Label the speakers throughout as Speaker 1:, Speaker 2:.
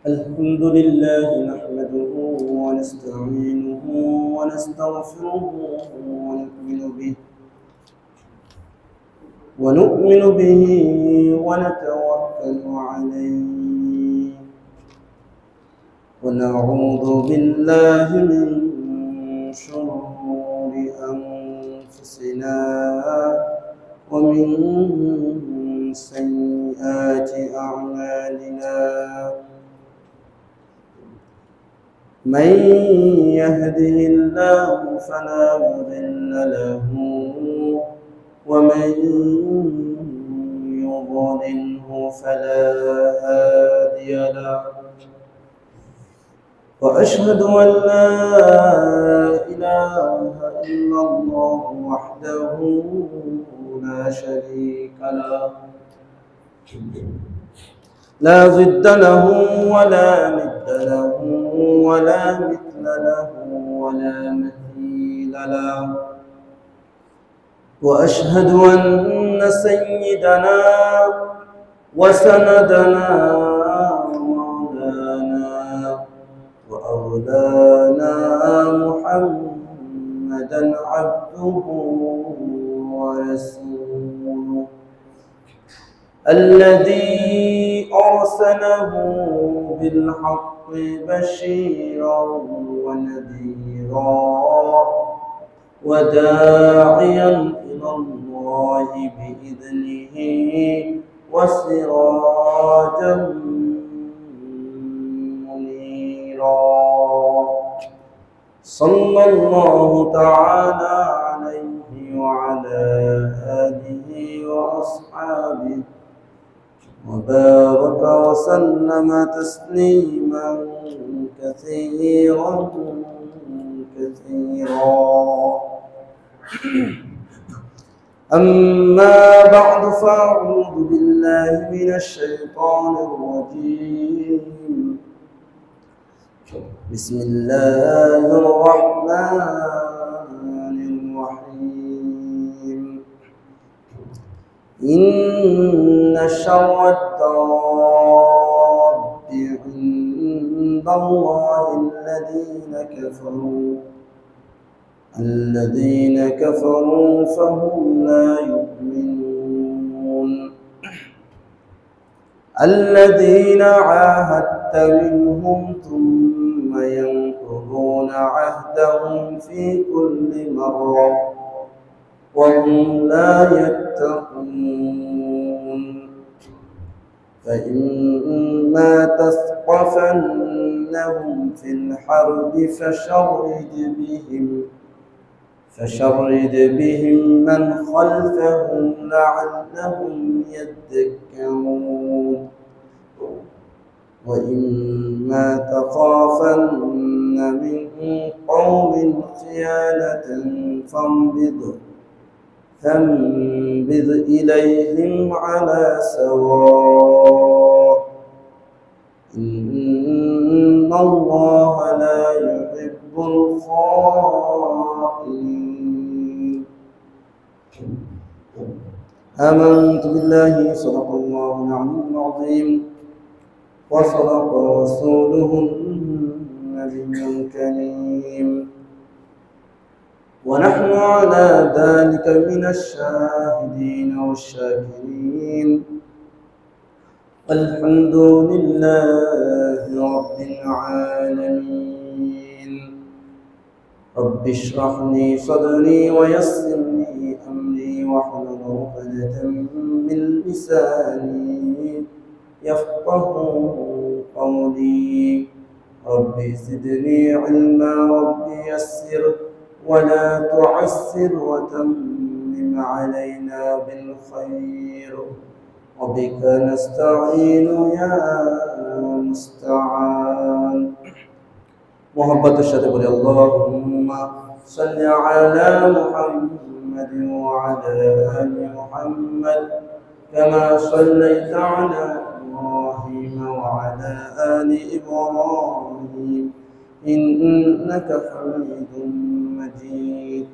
Speaker 1: الحمد لله نحمده ونستعينه ونستغفره ونؤمن به ونتوكل عليه ونعوذ بالله من شرور أنفسنا ومن سيئات أعمالنا من يهده الله فلا مضل له ومن يضلله فلا هادي له وأشهد أن لا إله إلا الله وحده لا شريك له لا ضد له ولا ند له ولا مثل له ولا مثيل له وأشهد أن سيدنا وسندنا ومولانا وأولانا محمدا عبده ورسوله الذي أرسله بالحق بشيرا ونذيرا وداعيا إلى الله بإذنه وسراجا منيرا صلى الله تعالى عليه وعلى آله وأصحابه وبارك وسلم تسليما كثيرا أما بعد فأعوذ بالله من الشيطان الرجيم بسم الله الرحمن الرحيم إن شر الدواب عند الله الذين كفروا فهم لا يؤمنون الذين عاهدت منهم ثم ينقضون عهدهم في كل مرة وهم لا يتقون فإما تثقفنهم في الحرب فشرد بهم من خلفهم لعلهم يذكرون وإما تخافن من قوم خيانة فانبذ إليهم على سواء إن الله لا يحب الخائنين آمنت بالله صدق الله العلي العظيم وصدق رسوله النبي الكريم ونحن على ذلك من الشاهدين والشاكرين الحمد لله رب العالمين رب اشرح لي صدري ويسر لي أمري واحلل عقدة من لساني يفقه قولي رب زدني علما رب يسر ولا تعسر وتمم علينا بالخير وبك نستعين يا مستعان محبت الشهادة بولي اللهم صل على محمد وعلى آل محمد كما صليت على إبراهيم وعلى آل إبراهيم إنك حميد مجيد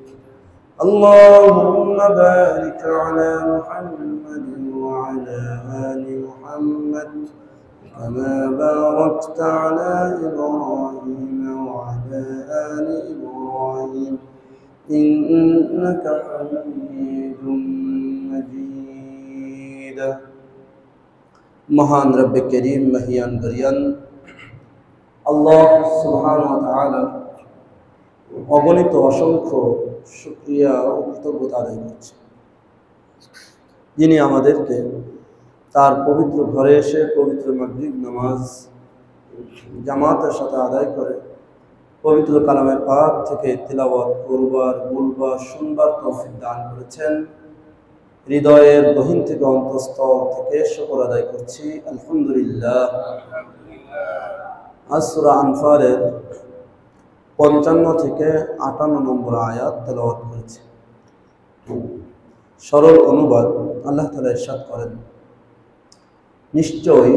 Speaker 1: اللهم بارك على محمد وعلى وعلى آل محمد كما باركت على إبراهيم وعلى آل إبراهيم إنك حميد مجيد महान रब करीम महियान गरियान আল্লাহ সুবহানাহু ওয়া তাআলা অগণিত অসংখ্য শুকরিয়া ও কৃতজ্ঞতা আদায় করছি, যিনি আমাদেরকে তার পবিত্র ঘরে এসে পবিত্র মাগরিব নামাজ জামাতের সাথে আদায় করে পবিত্র কালামে পাক থেকে তিলাওয়াত করবার, বলবার, শুনবার তৌফিক দান করেছেন। হৃদয়ের গহীন থেকে অন্তঃস্থল থেকে শুকর আদায় করছি, আলহামদুলিল্লাহ। আজ সূরা আনফালের 55 থেকে 58 নম্বর আয়াত তেলাওয়াত করেছি। সরল অনুবাদ আল্লাহ তাআলা ইরশাদ করেন, নিশ্চয়ই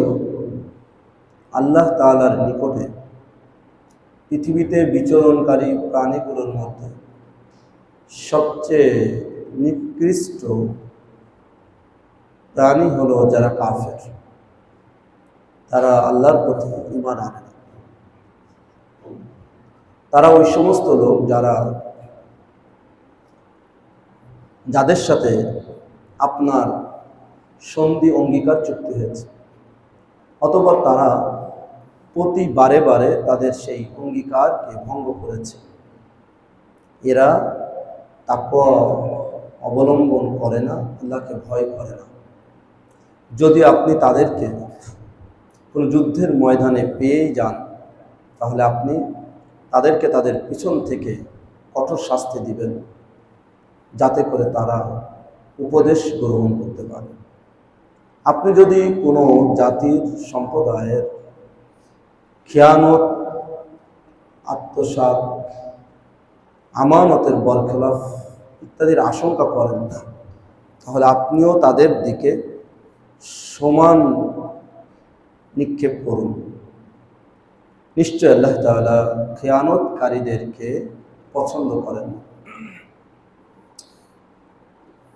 Speaker 1: আল্লাহ তাআলার নিকটে পৃথিবীতে বিচরণকারী প্রাণীগুলোর মধ্যে সবচেয়ে নিকৃষ্ট প্রাণী হলো যারা কাফের, তারা আল্লাহর প্রতি ঈমান আনে না। তারা ওই সমস্ত লোক যাদের সাথে আপনার সন্ধি অঙ্গীকার চুক্তি হয়েছে, অথবা তারা প্রতি বারে বারে তাদের সেই অঙ্গীকারকে ভঙ্গ করেছে। এরা তাকওয়া অবলম্বন করে না, আল্লাহকে ভয় করে না। যদি আপনি তাদেরকে কোনো যুদ্ধের ময়দানে পেয়েই যান, তাহলে আপনি তাদেরকে তাদের পিছন থেকে কঠোর শাস্তি দিবেন, যাতে করে তারা উপদেশ গ্রহণ করতে পারে। আপনি যদি কোনো জাতির সম্প্রদায়ের খিয়ানত, আত্মসাৎ, আমানতের বরখেলাফ ইত্যাদির আশঙ্কা করেন না, তাহলে আপনিও তাদের দিকে সমান নিক্ষেপ করুন। নিশ্চয় আল্লাহ তাআলা খিয়ানতকারীদেরকে পছন্দ করেন।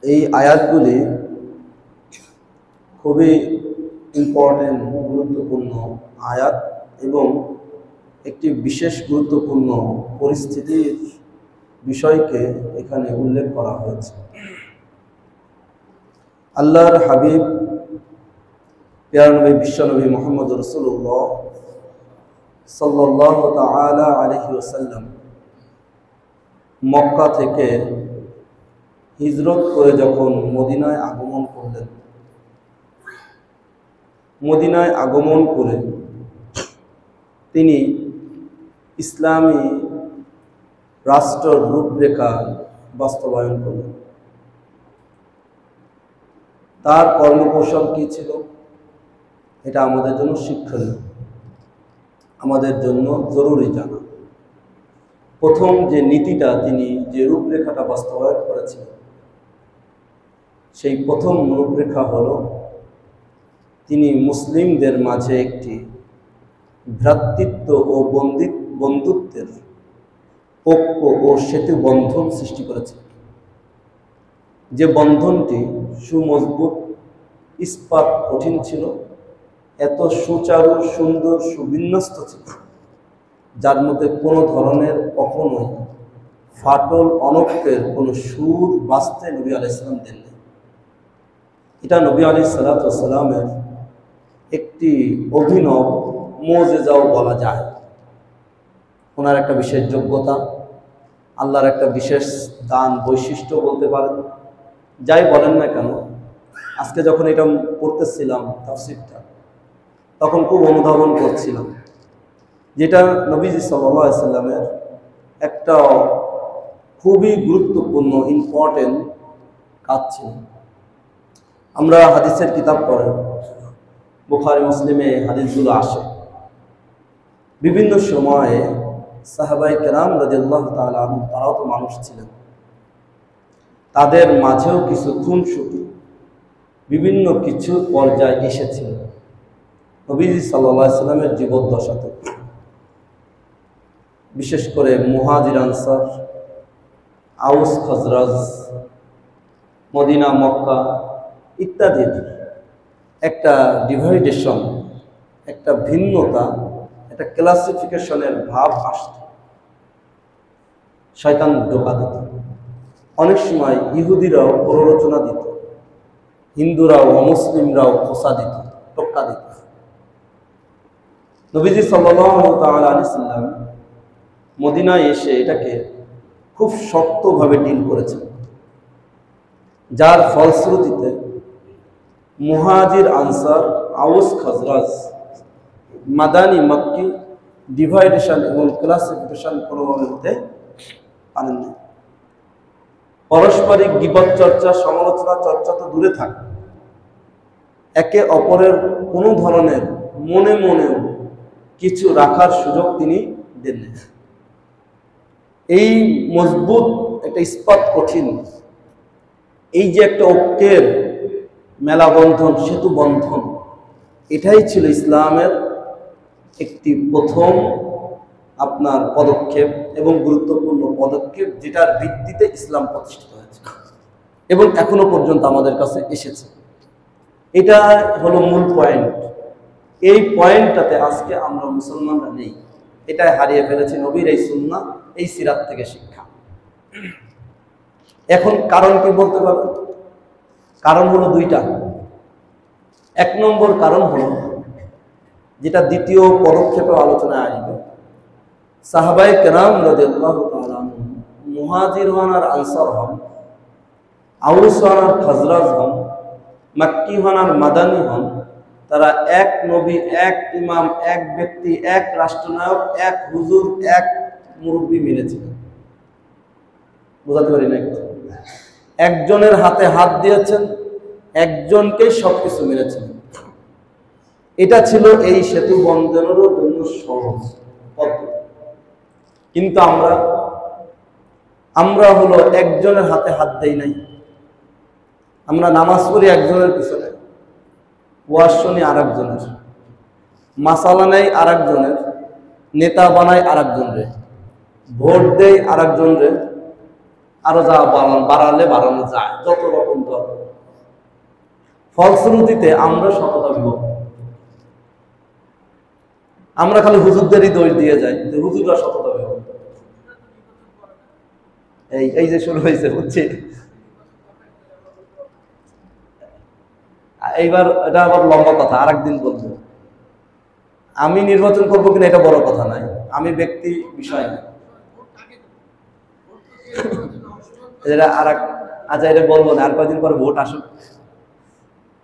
Speaker 1: এই আয়াতগুলি খুবই ইম্পর্টেন্ট, গুরুত্বপূর্ণ আয়াত এবং একটি বিশেষ গুরুত্বপূর্ণ পরিস্থিতির বিষয়কে এখানে উল্লেখ করা হয়েছে। আল্লাহর হাবিব প্রিয় নবী বিশ্বনবী মুহাম্মদ রাসূলুল্লাহ সাল্লাল্লাহু তাআলা আলাইহি ওয়াসাল্লাম মক্কা থেকে হিজরত করে যখন মদিনায় আগমন করলেন, মদিনায় আগমন করে তিনি ইসলামী রাষ্ট্রের রূপরেখা বাস্তবায়ন করলেন। তার কর্মকৌশল কি ছিল, এটা আমাদের জন্য শিক্ষণীয়, আমাদের জন্য জরুরি জানা। প্রথম যে নীতিটা, তিনি যে রূপরেখাটা বাস্তবায়ন করেছিলেন, সেই প্রথম রূপরেখা হলো তিনি মুসলিমদের মাঝে একটি ভ্রাতৃত্ব ও বন্ধুত্বের ঐক্য ও সেতু বন্ধন সৃষ্টি করেছে, যে বন্ধনটি সুমজবুত, ইস্পাত কঠিন ছিল, এত সুচারু, সুন্দর, সুবিন্যস্ত ছিল, যার মধ্যে কোনো ধরনের কখনোই ফাটল, অনক্ষের কোনো সুর বাজতে নবী আলাইহিস সালাম দেননি। এটা নবী আলাইহিস সালামের একটি অভিনব মুজিজাও বলা যায়। ওনার একটা বিশেষ যোগ্যতা, আল্লাহর একটা বিশেষ দান, বৈশিষ্ট্য বলতে পারেন। যাই বলেন না কেন, আজকে যখন এটা পড়তেছিলাম তাফসীরটা, তখন খুব অনুধাবন করছিলাম যেটা নবীজি সাল্লাল্লাহু আলাইহি সাল্লামের একটা খুবই গুরুত্বপূর্ণ ইম্পর্টেন্ট কাজ ছিল। আমরা হাদিসের কিতাব পড়ে, বুখারী মুসলিমে হাদিসগুলো আসে। বিভিন্ন সময়ে সাহাবায়ে কেরাম রাদিয়াল্লাহু তাআলা আনহুম, তারাও তো মানুষ ছিলেন, তাদের মাঝেও কিছু খুনসুটি, বিভিন্ন কিছু পর্যায়ে এসেছিল নবীজি সাল্লাল্লাহু আলাইহি সাল্লামের জীবদ্দশাতে। বিশেষ করে মুহাজির আনসার, আউস খাজরাজ, মদিনা মক্কা ইত্যাদি একটা ডিভাইডেশন, একটা ভিন্নতা, একটা ক্লাসিফিকেশনের ভাব আসত। শয়তান ধোঁকা দিত। অনেক সময় ইহুদিরাও প্ররোচনা দিত, হিন্দুরাও অমুসলিমরাও খোসা দিত, টোক্কা দিত। নবীজি সাল্লাল্লাহু তাআলা আলাইহি সাল্লাম মদিনায় এসে এটাকে খুব শক্তভাবে ডিল করেছেন, যার ফলশ্রুতিতে মুহাজির আনসার, আউস খাজরাজ, মাদানি মক্কি ডিভাইডেশন এবং ক্লাসিফিকেশন কোনোভাবে হতে পারেননি। পারস্পরিক গীবত চর্চা, সমালোচনা চর্চা তো দূরে থাক, একে অপরের কোনো ধরনের মনে মনেও কিছু রাখার সুযোগ তিনি দেননি। এই মজবুত একটা ইস্পাত কঠিন, এই যে একটা ঐক্যের মেলা বন্ধন, সেতু বন্ধন, এটাই ছিল ইসলামের একটি প্রথম আপনার পদক্ষেপ এবং গুরুত্বপূর্ণ পদক্ষেপ, যেটার ভিত্তিতে ইসলাম প্রতিষ্ঠিত হয়েছে এবং এখনো পর্যন্ত আমাদের কাছে এসেছে। এটা হলো মূল পয়েন্ট। এই পয়েন্টটাতে আজকে আমরা মুসলমানরা নেই, এটাই হারিয়ে ফেলেছি নবীর এই সুন্নাহ, এই সিরাত থেকে শিক্ষা। এখন কারণ কি বলতে পারবেন? কারণ হলো দুইটা। এক নম্বর কারণ হলো, যেটা দ্বিতীয় পদক্ষেপে আলোচনায় আসবে, সাহাবায়ে কেরাম রাদিয়াল্লাহু তাআলা আনহুম, মুহাজির হন আর আনসার হন, আউস হন আর খাজরাজ হন, মাক্কি হন আর মাদানী হন, তারা এক নবী, এক ইমাম, এক ব্যক্তি, এক রাষ্ট্রনায়ক, এক হুজুর, এক মুরব্বী মিলেছিলেন। বোঝাতে পারি না? একজনের হাতে হাত দিয়েছেন, একজনকেই সবকিছু মিলেছেন। এটা ছিল এই সেতু বন্ধনেরও জন্য সহজ পদ্ধতি। কিন্তু আমরা হলো একজনের হাতে হাত দেই নাই। আমরা নামাজ পড়ি একজনের পিছনে, ওয়াজ শুনি আর একজনের, মাসালা নেই আর একজনের, নেতা বানাই আর একজনের, ভোট দেই আর একজনের, আরো যা বাড়ানো যায়, যত রকম দল। ফলশ্রুতিতে আমরা শততা বিভক্ত। আমরা খালি হুজুরদেরই দোষ দিয়ে যাই, যে হুজুররা শততা বিভক্ত। এই যে শুরু হয়েছে, বুঝছি। এইবার এটা আবার লম্বা কথা, আর একদিন বলবো। আমি নির্বাচন করবো কিনা এটা বড় কথা নাই, আমি ব্যক্তি বিষয় না, এটা আর এক। আচ্ছা, এটা বলবো না, আর কয়েকদিন পরে ভোট আসুক।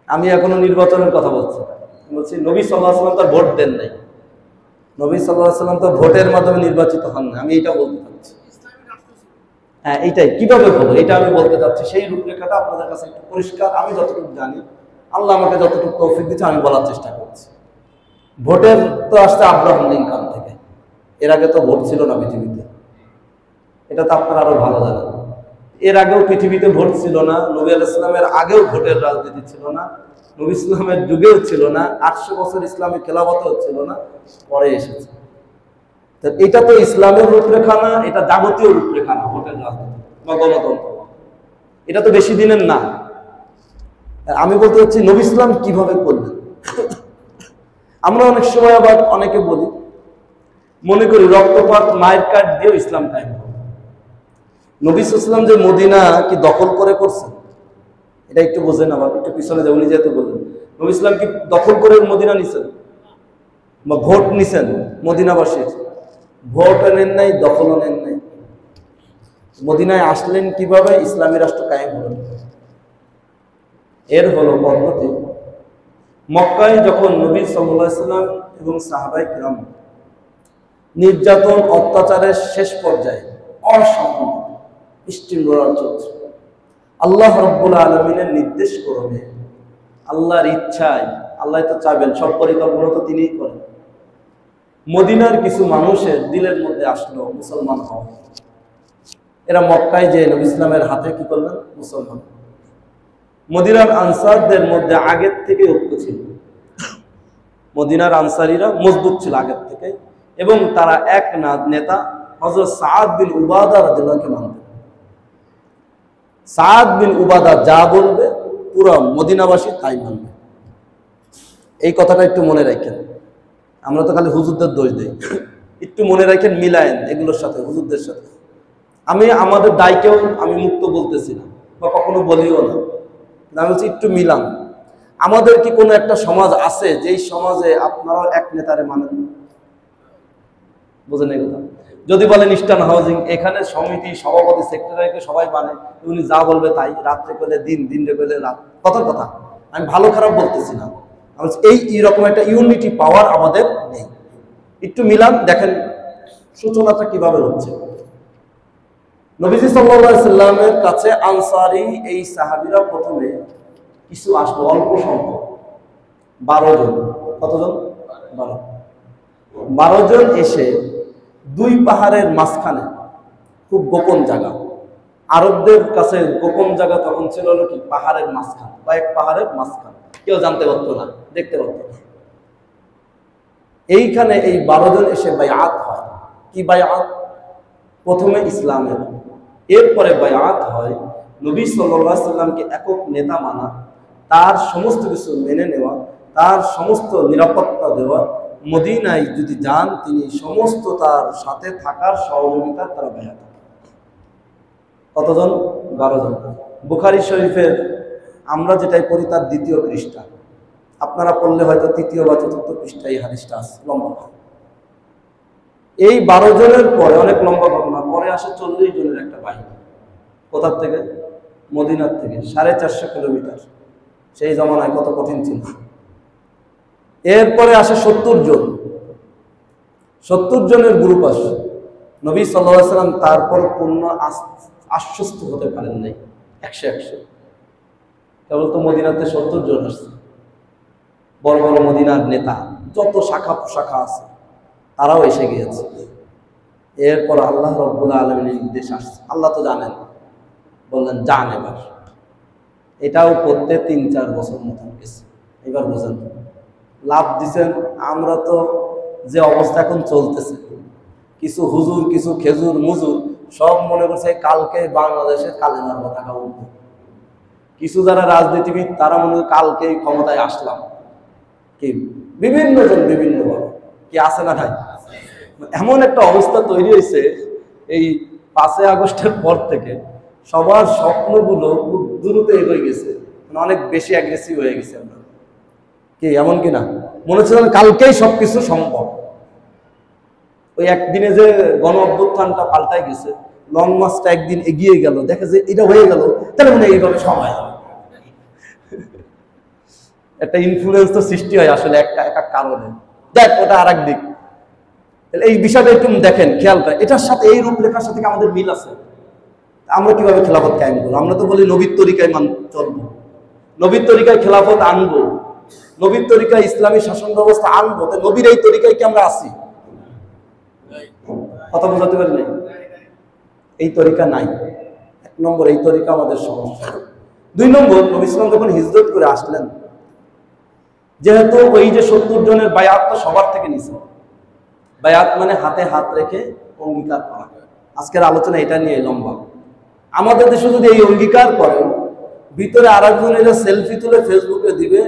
Speaker 1: আমি এখনো নির্বাচনের কথা বলছি। নবী সাল্লাল্লাহু আলাইহি ওয়াসাল্লাম তো ভোট দেন নাই, নবী সাল্লাল্লাহু আলাইহি ওয়াসাল্লাম তো ভোটের মাধ্যমে নির্বাচিত হন না। আমি এটা বলতে চাচ্ছি। হ্যাঁ, এইটাই কিভাবে হলো এটা আমি বলতে চাচ্ছি। সেই রূপরেখাটা আপনাদের কাছে একটু পরিষ্কার। আমি যতটুকু জানি, আল্লাহ আমাকে যতটুকু তৌফিক দিচ্ছে, আমি বলার চেষ্টা করছি। ভোটের তো আসছে আব্রাহাম লিঙ্কন থেকে, এর আগে তো ভোট ছিল না পৃথিবীতে, এটা তো আপনারা আরো ভালো জানেন। এর আগেও পৃথিবীতে ভোট ছিল না, নবী আলাইহিস সালামের আগেও ভোটের রাজনীতি ছিল না, নবী ইসলামের যুগেও ছিল না, 800 বছর ইসলামী খেলাফতেও ছিল না, পরে এসেছে। তো এটা তো ইসলামের রূপরেখা না, এটা জাগতীয় রূপরেখা না, ভোটের রাজনীতি বা গণতন্ত্র। এটা তো বেশি দিনের না। আমি বলতে চাচ্ছি নবী ইসলাম কিভাবে করলেন। আমরা অনেক সময় আবার অনেকে বলি, মনে করি রক্তপাত, মায়ের কাঠ দিয়েও ইসলাম কায়েম হবে। নবী সাল্লাল্লাহু আলাইহি ওয়াসাল্লাম যে মদিনা কি দখল করে করছেন, এটা একটু বোঝেন। আবার একটু পিছনে যে উনি যেহেতু বললেন, নবী ইসলাম কি দখল করে মদিনা নিছেন বা ভোট নিছেন? মদিনাবাসীর ভোট নেন নাই, দখলও নেন নাই। মদিনায় আসলেন কিভাবে? ইসলামী রাষ্ট্র কায়েম হলেন। এর হলো পদ্ধতি। মক্কায় যখন নবী সাল্লাল্লাহু আলাইহি ওয়াসাল্লাম এবং সাহাবায়ে কিরাম নির্যাতন অত্যাচারের শেষ পর্যায়ে, অসম্ভব স্টিমরোলার চলছে, আল্লাহ রাব্বুল আলামিনের নির্দেশ ক্রমে, আল্লাহর ইচ্ছায়, আল্লাহ তো চাইবেন, সব পরিকল্পনা তো তিনিই করেন, মদিনার কিছু মানুষের দিলের মধ্যে আসলো মুসলমান হওয়া। এরা মক্কায় যে নবী ইসলামের হাতে কি করলেন? মুসলমান। মদিনার আনসারদের মধ্যে আগের থেকে ঐক্য ছিল, মদিনার আনসারীরা মজবুত ছিল আগের থেকে, এবং তারা এক নেতা হযরত সাদ বিন উবাদা রাদিয়াল্লাহু মানতেন। সাদ বিন উবাদা যা বলবে পুরো মদিনাবাসী তাই মানবে। এই কথাটা একটু মনে রাখেন। আমরা তো খালি হুজুরদের দোষ দিই, একটু মনে রাখেন, মিলায়েন এগুলোর সাথে, হুজুরদের সাথে। আমি আমাদের দায়কেও আমি মুক্ত বলতেছি না বা কখনো বলিও না, আমি বলছি একটু মিলান। আমাদের কি কোনো একটা সমাজ আছে যেই সমাজে আপনারাও এক নেতারে মানেন? বোঝেন এই কথা? যদি বলেন ইস্টার্ন হাউজিং, এখানে সমিতি, সভাপতি, সেক্রেটারিকে সবাই মানে, উনি যা বলবে তাই, রাত্রে পেলে দিন, দিনে পেলে রাত, কথার কথা। আমি ভালো খারাপ বলতেছি না, এইরকম একটা ইউনিটি পাওয়ার আমাদের নেই। একটু মিলান, দেখেন সূচনাটা কিভাবে হচ্ছে। নবীজি সাল্লাল্লাহু আলাইহি সাল্লামের কাছে আনসারী এই সাহাবীরা প্রথমে কিছু আসলো, অল্প সংখ্যক, 12 জন। কতজন? 12 জন এসে দুই পাহাড়ের মাঝখানে, খুব গোপন জায়গা, আরবদের কাছে গোপন জায়গা তখন ছিল হলো কি পাহাড়ের মাঝখানে, বা এক পাহাড়ের মাঝখানে, কেউ জানতে পারতো না, দেখতে পারতো না। এইখানে এই 12 জন এসে বায়াত হয়। কি বায়াত? প্রথমে ইসলামের, এরপরে বায়াত হয় নবী সাল্লাল্লাহু আলাইহি সাল্লামকে একক নেতা মানা, তার সমস্ত কিছু মেনে নেওয়া, তার সমস্ত নিরাপত্তা দেওয়া, মদিনায় যদি যান তিনি সমস্ত তার সাথে থাকার সহযোগিতা তারা বায়াত। কতজন? 12 জন। বুখারী শরীফের আমরা যেটাই পড়ি তার 2য় পৃষ্ঠা, আপনারা পড়লে হয়তো 3য় বা 4র্থ পৃষ্ঠায় এই হাদিসটা আছে, লম্বা। এই 12 জনের পরে, অনেক লম্বা ঘটনা, পরে আসে 40 জনের একটা বাহিনী। কোথার থেকে? মদিনার থেকে, 450 কিলোমিটার। সেই জমানায় কত কঠিন ছিল। এরপরে আসে 70 জন, 70 জনের গ্রুপ আসে। নবী সাল্লাল্লাহু আলাইহি সাল্লাম তারপর পূর্ণ আশ্বস্ত হতে পারেন নাই, 100 কেবল তো মদিনাতে 70 জন আসছে। বড় বড় মদিনার নেতা, যত শাখা প্রশাখা আছে তারাও এসে গিয়েছে। এরপর আল্লাহ রাব্বুল আলামিনের নির্দেশ আসছে, আল্লাহ তো জানেন, বললেন যান এবার। এটাও করতে 3-4 বছর মতন গেছে। এবার বোঝেন, লাভ দিচ্ছেন। আমরা তো যে অবস্থা এখন চলতেছে, কিছু হুজুর, কিছু খেজুর মুজুর সব মনে করছে কালকে বাংলাদেশের কালেমার পতাকা উঠবে। কিছু যারা রাজনীতিবিদ তারা মনে হয় কালকেই ক্ষমতায় আসলাম। কি বিভিন্ন জন বিভিন্ন কি আছে না ভাই? এমন একটা অবস্থা তৈরি হয়েছে এই 5 আগস্টের পর থেকে, সবার স্বপ্নগুলো খুব দ্রুত এগিয়ে গেছে, মানে অনেক বেশি অ্যাগ্রেসিভ হয়ে গেছে। আমরা কি এমন কিনা মনে হচ্ছে কালকেই সবকিছু সম্ভব। ওই একদিনে যে গণ অভ্যুত্থানটা পাল্টাই গেছে, লং মার্চটা একদিন এগিয়ে গেল, দেখে যে এটা হয়ে গেল, তাহলে মনে এইভাবে সময় একটা ইনফ্লুয়েন্স তো সৃষ্টি হয় আসলে একটা কারণে। দেখ ওটা আর এক দিক, এই বিষয়টা একটু দেখেন, খেয়াল করেন, এটার সাথে এই রূপরেখার সাথে আমাদের মিল আছে। আমরা কিভাবে খেলাফত কায়েম করবো? আমরা তো বলি নবীর তরিকায় চলবো, নবীর তরিকায় খেলাফত আনবো, নবীর তরিকায় ইসলামী শাসন ব্যবস্থা আনবো। তো নবীর এই তরিকায় কি আমরা আসি? কথা বোঝাতে পারি নাই? এই তরিকা নাই। 1 নম্বর, এই তরিকা আমাদের সমস্যা। 2 নম্বর, নবী ইসলাম যখন হিজরত করে আসলেন, যেহেতু ওই যে 70 জনের বায়াত তো সবার থেকে নিছে, বায়াত মানে হাতে হাত রেখে অঙ্গীকার করা। আজকের আলোচনা এটা নিয়ে লম্বা। আমাদের দেশে যদি এই অঙ্গীকার করে, ভিতরে আরেকজনের সেলফি তুলে ফেসবুকে দিবে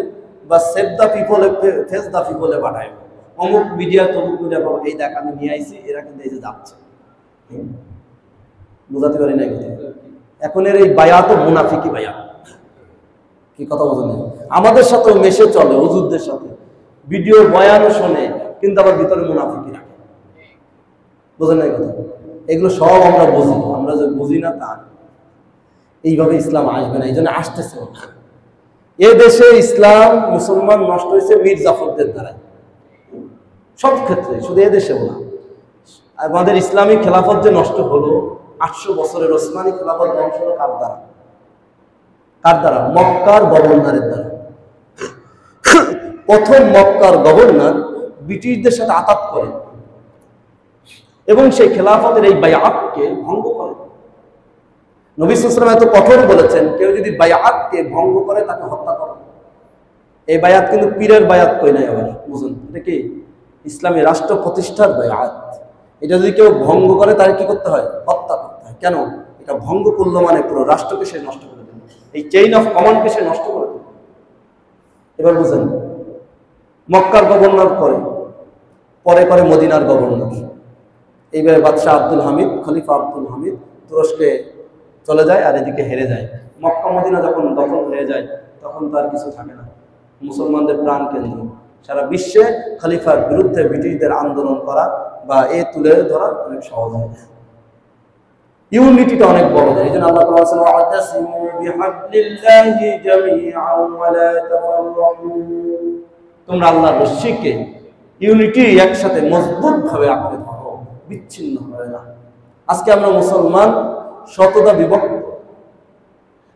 Speaker 1: বা সেভ দ্য পিপলে, ফেস দ্য পিপলে পাঠায়, অমুক মিডিয়া তমুক মিডিয়া, এই দেখ আমি নিয়ে আইছি, এরা কিন্তু এই যে যাচ্ছে। বুঝাতে পারি না কথা। এখন এর এই বায়াত মুনাফিকি বায়াত। কি কথা বোঝেন? আমাদের সাথেও মেশে চলে, হুজুরদের সাথে ভিডিও বয়ানও শোনে, কিন্তু আবার ভিতরে মুনাফিকি রাখে। বোঝেন না কথা? এগুলো সব আমরা বুঝি, আমরা যে বুঝি না তা। এইভাবে ইসলাম আসবে না, এই জন্য আসতেছে। এ দেশে ইসলাম মুসলমান নষ্ট হয়েছে মীর জাফরদের দ্বারা, সব ক্ষেত্রে, শুধু এ দেশেও না। আমাদের ইসলামী খেলাফত যে নষ্ট হলো, 800 বছরের ওসমানী খেলাফত ধ্বংস হলো কার দ্বারা? কার দ্বারা? মক্কার গভর্নরের দ্বারা। প্রথম মক্কার গভর্নর ব্রিটিশদের সাথে আতাত করে এবং সেই খেলাফতের এই বায়াতকে ভঙ্গ করে। নবী সাল্লাল্লাহু আলাইহি ওয়াসাল্লাম এত কঠোর বলেছেন, কেউ যদি বায়াতকে ভঙ্গ করে তাকে হত্যা করো। এই বায়াত কিন্তু পীরের বায়াত কই নাই, আবার বুঝুন, এটা কি ইসলামী রাষ্ট্র প্রতিষ্ঠার বায়াত। এটা যদি কেউ ভঙ্গ করে তাহলে কি করতে হয়? হত্যা করতে হয়। কেন? এটা ভঙ্গ করলো মানে পুরো রাষ্ট্রকে সে নষ্ট করে দেবে, এই চেইন অফ কমান্ডকে সে নষ্ট করে দেবে। এবার বুঝেন, মক্কার গভর্নর পরে করে মদিনার গভর্নর। এইভাবে বাদশাহ আব্দুল হামিদ, খলিফা আব্দুল হামিদ তুরস্কে চলে যায় আর এদিকে হেরে যায়। মক্কা মদিনা যখন দখল হয়ে যায় তখন তার কিছু থাকে না, মুসলমানদের প্রাণ কেন্দ্র। সারা বিশ্বে খলিফার বিরুদ্ধে ব্রিটিশদের আন্দোলন করা বা তুলে ধরা অনেক সহজ হয়। ইউনিটিটা অনেক বড় যায়। এই জন্য আল্লাহ তাআলা বলেছেন ওয়াতাসিমু বিহাবলিল্লাহি জামিআন ওয়া লা তাফাররাকু, তোমরা আল্লাহর রশিকে ইউনিটি একসাথে মজবুত ভাবে আঁকড়ে ধরো, বিচ্ছিন্ন হয় না। আজকে আমরা মুসলমান শতদা বিভক্ত।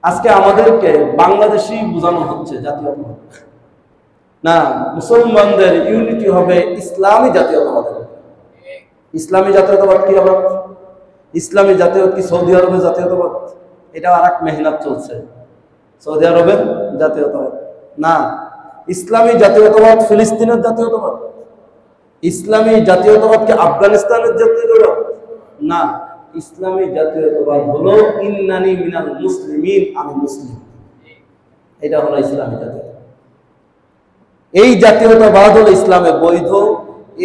Speaker 1: আজকে আমাদেরকে বাংলাদেশি বোঝানো হচ্ছে জাতীয়তাবাদ না, মুসলমানদের ইউনিটি হবে ইসলামী জাতীয়তাবাদের। ইসলামী জাতীয়তাবাদ কি হবে? ইসলামী জাতীয়তাবাদ কি সৌদি আরবের জাতীয়তাবাদ? এটা আর এক মেহনত চলছে, সৌদি আরবের জাতীয়তাবাদ না। ইসলামী জাতীয়তাবাদ ফিলিস্তিনের জাতীয়তাবাদ। ইসলামী জাতীয়তাবাদ কি আফগানিস্তানের জাতীয়তাবাদ না। ইসলামী জাতীয়তাবাদ হলো ইন্নানি মিনাল মুসলিমিন, আমি মুসলিম। এটা হলো ইসলামী জাতীয়তাবাদ। এই জাতীয়তাবাদ হলো ইসলামে বৈধ।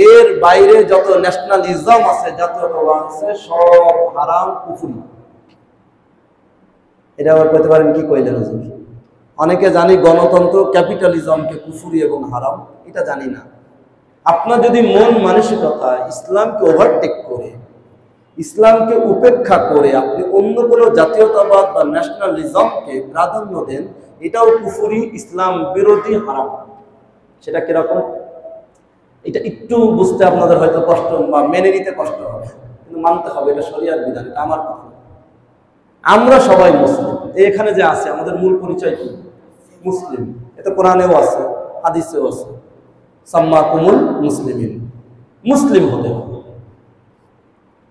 Speaker 1: এর বাইরে যত ন্যাশনালিজম আছে, জাতীয়তাবাদ আছে, সব হারাম, কুফরি। এটা আবার বলতে পারেন কি কইলেন হুজুর? অনেকে জানি গণতন্ত্র, ক্যাপিটালিজমকে কুফরি এবং হারাম, এটা জানি না। আপনার যদি মন মানসিকতা ইসলামকে ওভারটেক করে, ইসলামকে উপেক্ষা করে আপনি অন্য কোনো জাতীয়তাবাদ বা ন্যাশনালিজমকে প্রাধান্য দেন, এটাও কুফরি, ইসলাম বিরোধী, হারাম। সেটা কিরকম? এটা একটু বুঝতে আপনাদের হয়তো কষ্ট বা মেনে নিতে কষ্ট হবে, কিন্তু মানতে হবে, এটা শরিয়ার বিধান, এটা আমার কথা। আমরা সবাই মুসলিম। এখানে যে আছে আমাদের মূল পরিচয় কি? মুসলিম। এটা কোরআনেও আছে, হাদিসেও আছে, সাম্মাকুমুল মুসলিমিন, মুসলিম হতে হবে।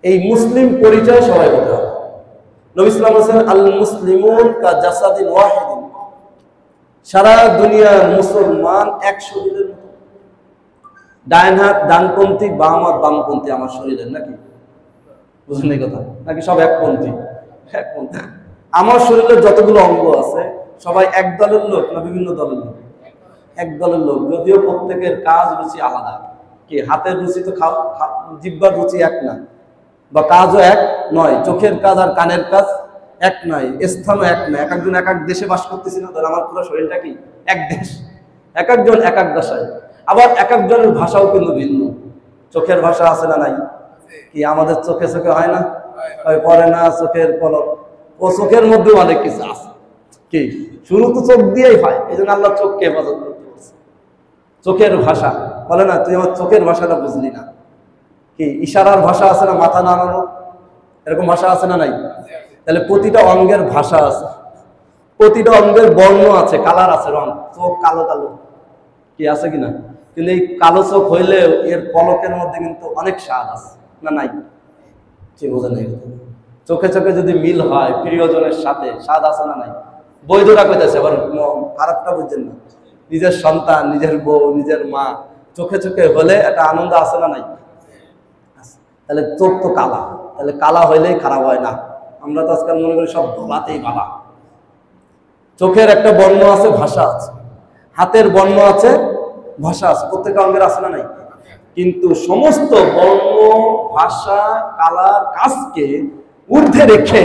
Speaker 1: এই মুসলিম পরিচয় সবাই হতে হবে। নবী সাল্লাল্লাহু আলাইহি ওয়াসাল্লাম আল মুসলিমুন কা জাসাদিন ওয়াহিদিন, সারা দুনিয়ার মুসলমান এক শরীরের মতো। ডান হাত ডানপন্থী, বাম হাত বামপন্থী আমার শরীরের, নাকি? বুঝলেন এই কথা? নাকি সব একপন্থী? একপন্থী। আমার শরীরের যতগুলো অঙ্গ আছে সবাই এক দলের লোক না বিভিন্ন দলের লোক? এক দলের লোক, যদিও প্রত্যেকের কাজ রুচি আলাদা। কি হাতের রুচি তো জিহ্বার রুচি এক না, বা কাজও এক নয়, চোখের কাজ আর কানের কাজ এক নয়, স্থানও এক নয়। এক একজন এক এক দেশে বাস করতেছি না, তাহলে আমার পুরো শরীরটা কি এক দেশ? এক একজন এক এক দেশায়। আবার এক একজনের ভাষাও কিন্তু ভিন্ন। চোখের ভাষা আছে না নাই? কি আমাদের চোখে চোখে হয় না? পরে না চোখের পলক, ও চোখের মধ্যে অনেক কিছু আছে। কি শুরু তো চোখ দিয়েই হয়, এই জন্য আল্লাহ চোখকে হেফাজত করতে বলছে। চোখের ভাষা বলে না, তুই আমার চোখের ভাষাটা বুঝলি না। কি ইশারার ভাষা আছে না, মাথা নাড়ানো, এরকম ভাষা আছে না নাই? তাহলে প্রতিটা অঙ্গের ভাষা আছে, প্রতিটা অঙ্গের বর্ণ আছে, কালার আছে, রং। চোখ কালো কালো কি আছে কিনা? কিন্তু এই কালো চোখ হইলে এর পলকের মধ্যে কিন্তু অনেক স্বাদ আছে না নাই? কি বোঝা নেই? চোখে চোখে যদি মিল হয় প্রিয়জনের সাথে, স্বাদ আছে না নাই? বৈধরা কইতেছে, আবার খারাপটা বুঝছেন না। নিজের সন্তান, নিজের বউ, নিজের মা চোখে চোখে হলে একটা আনন্দ আছে না নাই? তাহলে চোখ তো কালা, তাহলে কালা হইলেই খারাপ হয় না। আমরা তো আজকাল মনে করি সব ধোলাতেই কালা। চোখের একটা বর্ণ আছে, ভাষা আছে, হাতের বর্ণ আছে, ভাষা আছে, প্রত্যেকটা অঙ্গের আছে না নাই? কিন্তু সমস্ত বর্ণ, ভাষা, কালার, কাজকে ঊর্ধ্বে রেখে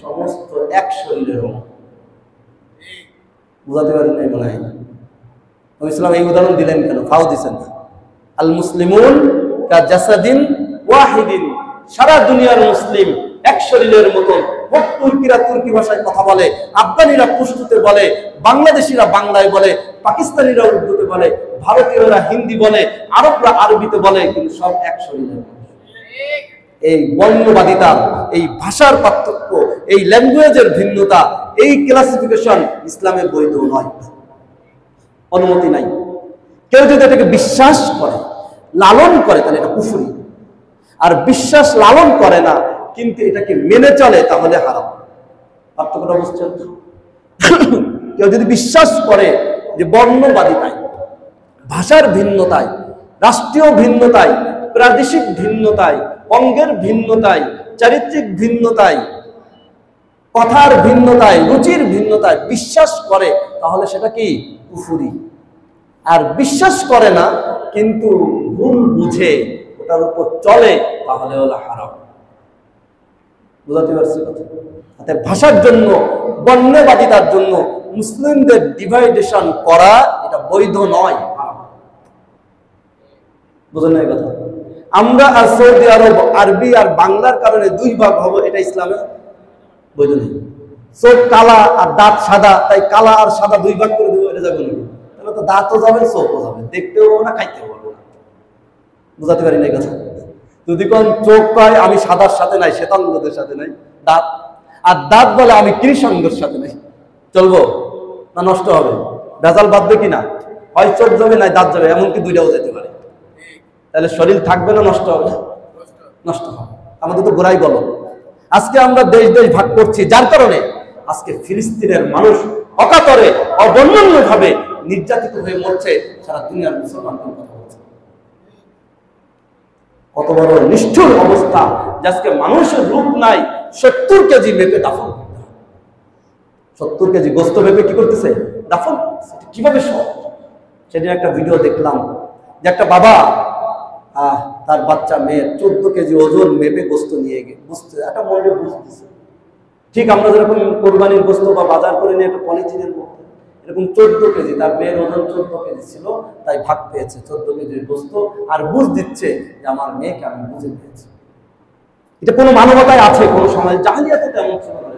Speaker 1: সমস্ত এক শরীরের রং। বুঝাতে পারেন নাই মনে হয়? ইসলাম এই উদাহরণ দিলেন কেন? ফাও দিচ্ছেন না। আল মুসলিমুন কা জাসাদিন ওয়াহিদিন, সারা দুনিয়ার মুসলিম এক শরীরের মতন। তুর্কিরা তুর্কি ভাষায় কথা বলে, আফগানিরা পুশতুতে বলে, বাংলাদেশিরা বাংলায় বলে, পাকিস্তানিরা উর্দুতে বলে, ভারতীয়রা হিন্দি বলে, আরবরা আরবিতে বলে, কিন্তু সব এক শরীরের। এই বর্ণবাদিতা, এই ভাষার পার্থক্য, এই ল্যাঙ্গুয়েজের ভিন্নতা, এই ক্লাসিফিকেশন ইসলামের বৈধ নয়, অনুমতি নাই। কেউ যদি এটাকে বিশ্বাস করে, লালন করে, তাহলে এটা কুফরি। আর বিশ্বাস লালন করে না কিন্তু এটাকে মেনে চলে, তাহলে হারাম। পার্থক্যটা বুঝছেন? কেউ যদি বিশ্বাস করে যে বর্ণবাদিতায়, ভাষার ভিন্নতায়, রাষ্ট্রীয় ভিন্নতায়, প্রাদেশিক ভিন্নতায়, অঙ্গের ভিন্নতায়, চারিত্রিক ভিন্নতায়, কথার ভিন্নতায়, রুচির ভিন্নতায় বিশ্বাস করে, তাহলে সেটা কি কুফরি। আর বিশ্বাস করে না কিন্তু ভুল বুঝে ওটার উপর চলে, তাহলে হলো হারাম। বুঝাতে পারছি কথা? ভাষার জন্য, বর্ণবাদিতার জন্য মুসলিমদের ডিভাইডেশন করা এটা বৈধ নয়, হারাম। বুঝলেন এই কথা? আমরা আর সৌদি আরব আরবি আর বাংলার কারণে দুই ভাগ হবো, এটা ইসলামে বৈধ নেই। চোখ কালা আর দাঁত সাদা, তাই কালা আর সাদা দুই ভাগ করে দেবো, এটা যাবে না। তাহলে তো দাঁতও যাবে, চোখও যাবে, দেখতেও পাবো না, খাইতেও পারবো না। বুঝাতে পারি না এই কথা? যদি কোন চোখ কয় আমি সাদার সাথে নাই, শ্বেতাঙ্গদের সাথে নাই, দাঁত আর দাঁত বলে আমি কৃষাঙ্গের সাথে নাই, চলবো না? নষ্ট হবে, ভেজাল বাঁধবে কিনা? হয় চোখ যাবে নাই দাঁত যাবে, এমনকি দুইটাও যেতে পারে। তাহলে শরীর থাকবে না নষ্ট হবে? নষ্ট হবে। আমাদের তো গোড়াই বলো। আজকে আমরা দেশ দেশ ভাগ করছি, যার কারণে আজকে ফিলিস্তিনের মানুষ অকাতরে অবর্ণনীয় ভাবে নির্যাতিত হয়ে মরছে। সারা দুনিয়ার মুসলমান কথা বলছে। কত বড় নিষ্ঠুর অবস্থা যে আজকে মানুষের রূপ নাই, 70 কেজি মেপে দাফন করতে হয়। 70 কেজি গোস্ত মেপে কি করতেছে? দাফন। কিভাবে সব? সেদিন একটা ভিডিও দেখলাম যে একটা বাবা তার বাচ্চা মেয়ের 14 কেজি ওজন মেপে গোস্ত নিয়ে গিয়ে বুঝতে একটা মনে বুঝতেছে। ঠিক আমরা যেরকম কোরবানির গোস্ত বা বাজার করে নিয়ে একটা পলিথিনের মধ্যে, এরকম 14 কেজি তার মেয়ের ওজন 14 কেজি ছিল, তাই ভাগ পেয়েছে 14 কেজির গোস্ত, আর বুঝ দিচ্ছে যে আমার মেয়েকে আমি বুঝে পেয়েছি। এটা কোনো মানবতায় আছে কোনো সময়? জাহিলিয়াতে তেমন ছিল না।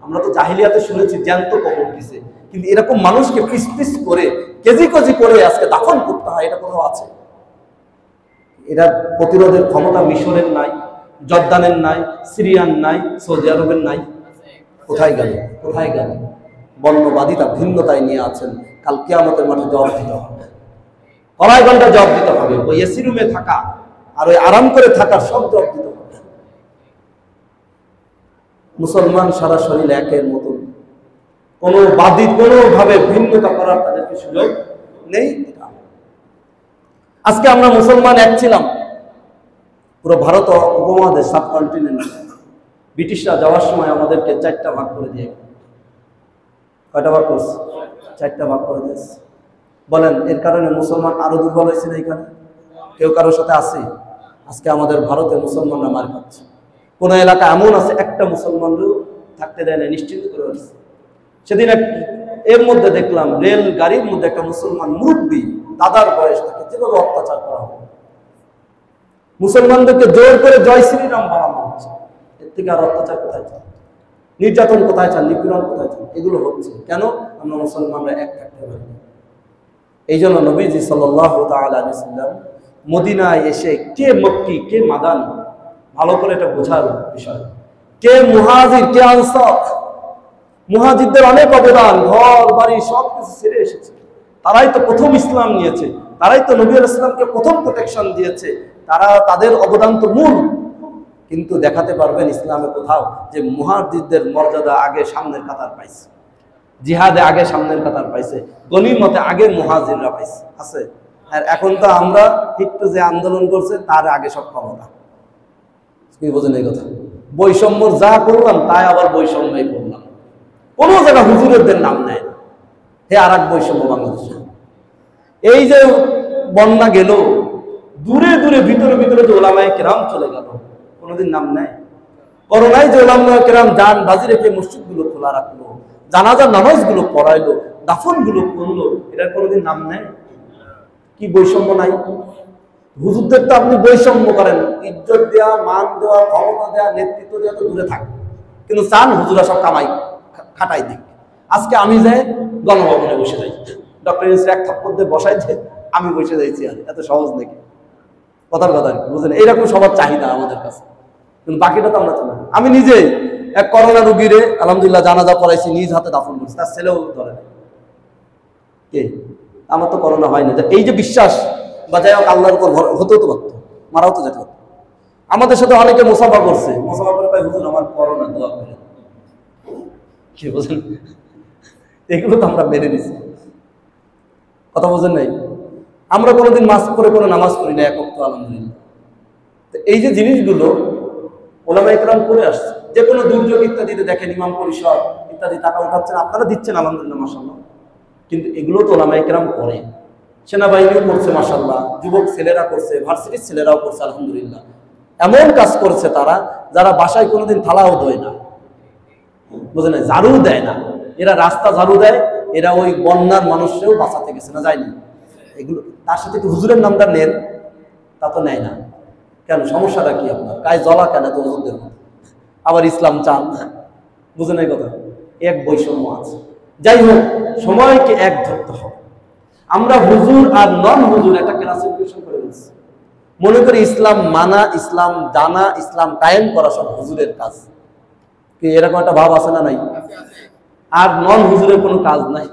Speaker 1: আমরা তো জাহিলিয়াতে শুনেছি জ্যান্ত কবর দিছে, কিন্তু এরকম মানুষকে পিস পিস করে কেজি কেজি করে আজকে দাফন করতে হয়, এটা কোথাও আছে? এরা প্রতিরোধের ক্ষমতা মিশরের নাই, জর্দানের নাই, সিরিয়ান নাই, সৌদি আরবের নাই। কোথায় গেল? কোথায় গেল? বর্ণবাদিতা ভিন্নতায় নিয়ে আছেন। কাল কিয়ামতের মাঠে জবাব দিতে হবে, আড়াই ঘন্টা জবাব দিতে হবে। ওই এসি রুমে থাকা আর ওই আরাম করে থাকার সব জবাব দিতে হবে। মুসলমান সারা শরীর একের মতো, কোনো বাদী কোনোভাবে ভিন্নতা করার তাদেরকে সুযোগ নেই। আজকে আমরা মুসলমান এক ছিলাম, পুরো ভারত উপমহাদেশ সাবকন্টিনেন্ট। ব্রিটিশরা যাওয়ার সময় আমাদেরকে 4টা ভাগ করে দিয়ে, কয়টা ভাগ করছে? 4টা ভাগ করে দিয়েছে। বলেন এর কারণে মুসলমান আরো দুর্বল হয়েছে না? এখানে কেউ কারোর সাথে আছে? আজকে আমাদের ভারতে মুসলমানরা মার খাচ্ছে। কোন এলাকা এমন আছে একটা মুসলমানও থাকতে দেয় না, নিশ্চিন্ত করে আসছে। সেদিন এর মধ্যে দেখলাম রেল গাড়ির মধ্যে একটা মুসলমান মুরব্বী, দাদার বয়স, তাকে যেভাবে অত্যাচার করা হবে। মুসলমানদেরকে জোর করে জয় শ্রীরাম বানানো হচ্ছে। এর থেকে আর অত্যাচার কোথায় চান? নির্যাতন কোথায় চান? নিপীড়ন কোথায় চান? এগুলো হচ্ছে কেন? আমরা মুসলমানরা এক থাকতে পারি। এই জন্য নবীজি সাল্লাল্লাহু তাআলা আলাইহি সাল্লাম মদিনায় এসে কে মক্কি কে মাদানী, ভালো করে এটা বোঝার বিষয়। কে মুহাজির কে আনসার। মুহাজিরদের অনেক অবদান, ঘর বাড়ি সবকিছু ছেড়ে এসেছে। তারাই তো প্রথম ইসলাম নিয়েছে, তারাই তো নবী আলাইহিস সালামকে প্রথম প্রোটেকশন দিয়েছে, তাদের অবদান তো মূল। কিন্তু দেখাতে পারবেন ইসলামে কোথাও যে মুহাজিরদের মর্যাদা আগে সামনের কাতার পাইছে, জিহাদে আগে সামনের কাতার পাইছে, গনিমতে আগে মুহাজিররা পাইছে? আছে? আর এখন তো আমরা একটু যে আন্দোলন করছে তার আগে সব ক্ষমতা। কি বোঝেন এই কথা? বৈষম্য যা করলাম তাই আবার বৈষম্যই করলাম। কোন জায়গা হুজুরদের নাম নেয় না। হে আর এক বৈষম্য বাংলাদেশে। এই যে বন্যা গেল, দূরে দূরে ভিতরে ভিতরে যে ওলামায়ে কেরাম চলে গেল, কোনোদিন নাম নেয়? করোনায় যে ওলামায়ে কেরাম জান বাজি রেখে মসজিদগুলো খোলা রাখলো, জানাজার নামাজগুলো পড়াইলো, দাফনগুলো করলো, এটার কোনোদিন নাম নেয়? কি বৈষম্য নাই? হুজুরদের তো আপনি বৈষম্য করেন, ইজ্জত দেওয়া, মান দেওয়া, ক্ষমতা দেওয়া, নেতৃত্ব দেওয়া তো দূরে থাকে, কিন্তু চান হুজুরা সব কামাই খাটাই দিক। আজকে আমি যাই গণভবনে বসে যাই, ডক্টর ইউনূসের এক থাপ্পড় দিয়ে বসাই যে আমি বসে যাইছি, আর এত সহজ নাকি? কথার কথা বুঝলেন? এইরকম সবার চাহিদা আমাদের কাছে, কিন্তু বাকিটা তো আমরা তো না। আমি নিজে এক করোনা রোগীরে আলহামদুলিল্লাহ জানাজা পড়াইছি, নিজ হাতে দাফন করছি, তার ছেলেও ধরে কে? আমার তো করোনা হয় না। এই যে বিশ্বাস বা যাই হোক আল্লাহর উপর হতেও তো পারতো, মারাও তো যেতে পারতো। আমাদের সাথে অনেকে মুসাফা করছে, মুসাফা করে পাই হুজুর আমার করোনা, দোয়া করে। কি বলছেন? এগুলো তো আমরা মেনে নিছি। কথা বলছেন নাই? আমরা কোনোদিন মাস্ক করে কোনো নামাজ পড়ি না, একক তো আলহামদুলিল্লাহ। এই যে জিনিসগুলো ওলামায়ে কেরাম করে আসছে, যে কোনো দুর্যোগ ইত্যাদিতে দেখেন ইমাম পরিষদ ইত্যাদি টাকা উঠাচ্ছেন, আপনারা দিচ্ছেন আলহামদুলিল্লাহ মাশাআল্লাহ, কিন্তু এগুলো তো ওলামায়ে কেরাম করে। সেনাবাহিনীও করছে মাশাআল্লাহ, যুবক ছেলেরা করছে, ভার্সিটির ছেলেরাও করছে আলহামদুলিল্লাহ। এমন কাজ করছে তারা যারা বাসায় কোনোদিন থালাও ধোয় না, বুঝে না, ঝাড়ু দেয় না। এরা রাস্তা ঝাড়ু দেয়, এরা ওই বন্যার মানুষকেও বাঁচাতে গেছে না, যায়নি। এগুলো তার সাথে কি হুজুরের নামটা নেন? তা তো নেয় না। কেন, সমস্যাটা কি আপনার? গায়ে জ্বলা কেন তো হুজুরদের মধ্যে? আবার ইসলাম চান, বুঝে নাই কথা? এক বৈষম্য আছে। যাই হোক, সময়কে এক ধরতে হবে। আমরা হুজুর আর নন হুজুর একটা ক্লাসিফিকেশন করে দিচ্ছি। মনে করি ইসলাম মানা, ইসলাম জানা, ইসলাম কায়েম করা সব হুজুরের কাজ। কি এরকম একটা ভাব আছে না নাই? আর নন হুজুরের কোনো কাজ নাই।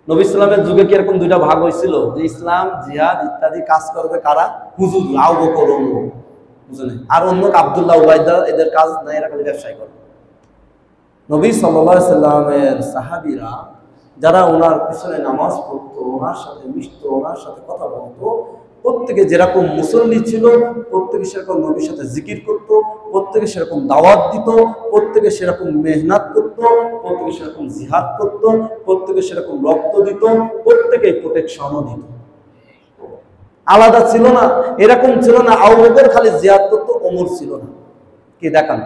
Speaker 1: নবী ইসলামের যুগে কি এরকম দুইটা ভাগ হয়েছিল যে ইসলাম জিহাদ ইত্যাদি কাজ করবে কারা? হুজুর, আবু বকর, ওমর, বুঝলেন? আর অন্য আব্দুল্লাহ, উবাইদা, এদের কাজ নাই, এরা খালি ব্যবসায় করে। নবী সাল্লাল্লাহু আলাইহি সাল্লামের সাহাবীরা যারা ওনার পিছনে নামাজ পড়তো, ওনার সাথে মিশতো, ওনার সাথে কথা বলতো, প্রত্যেকে যেরকম মুসল্লি ছিল, প্রত্যেকে সেরকম নবীর সাথে জিকির করতো, প্রত্যেকে সেরকম দাওয়াত দিত, প্রত্যেকে সেরকম মেহনত করতো, প্রত্যেকে সেরকম জিহাদ করতো, প্রত্যেকে সেরকম রক্ত দিত, প্রত্যেকে প্রোটেকশনও দিত। আলাদা ছিল না, এরকম ছিল না আবু বকর খালি জিহাদ করতো, ওমর ছিল না। কি দেখান,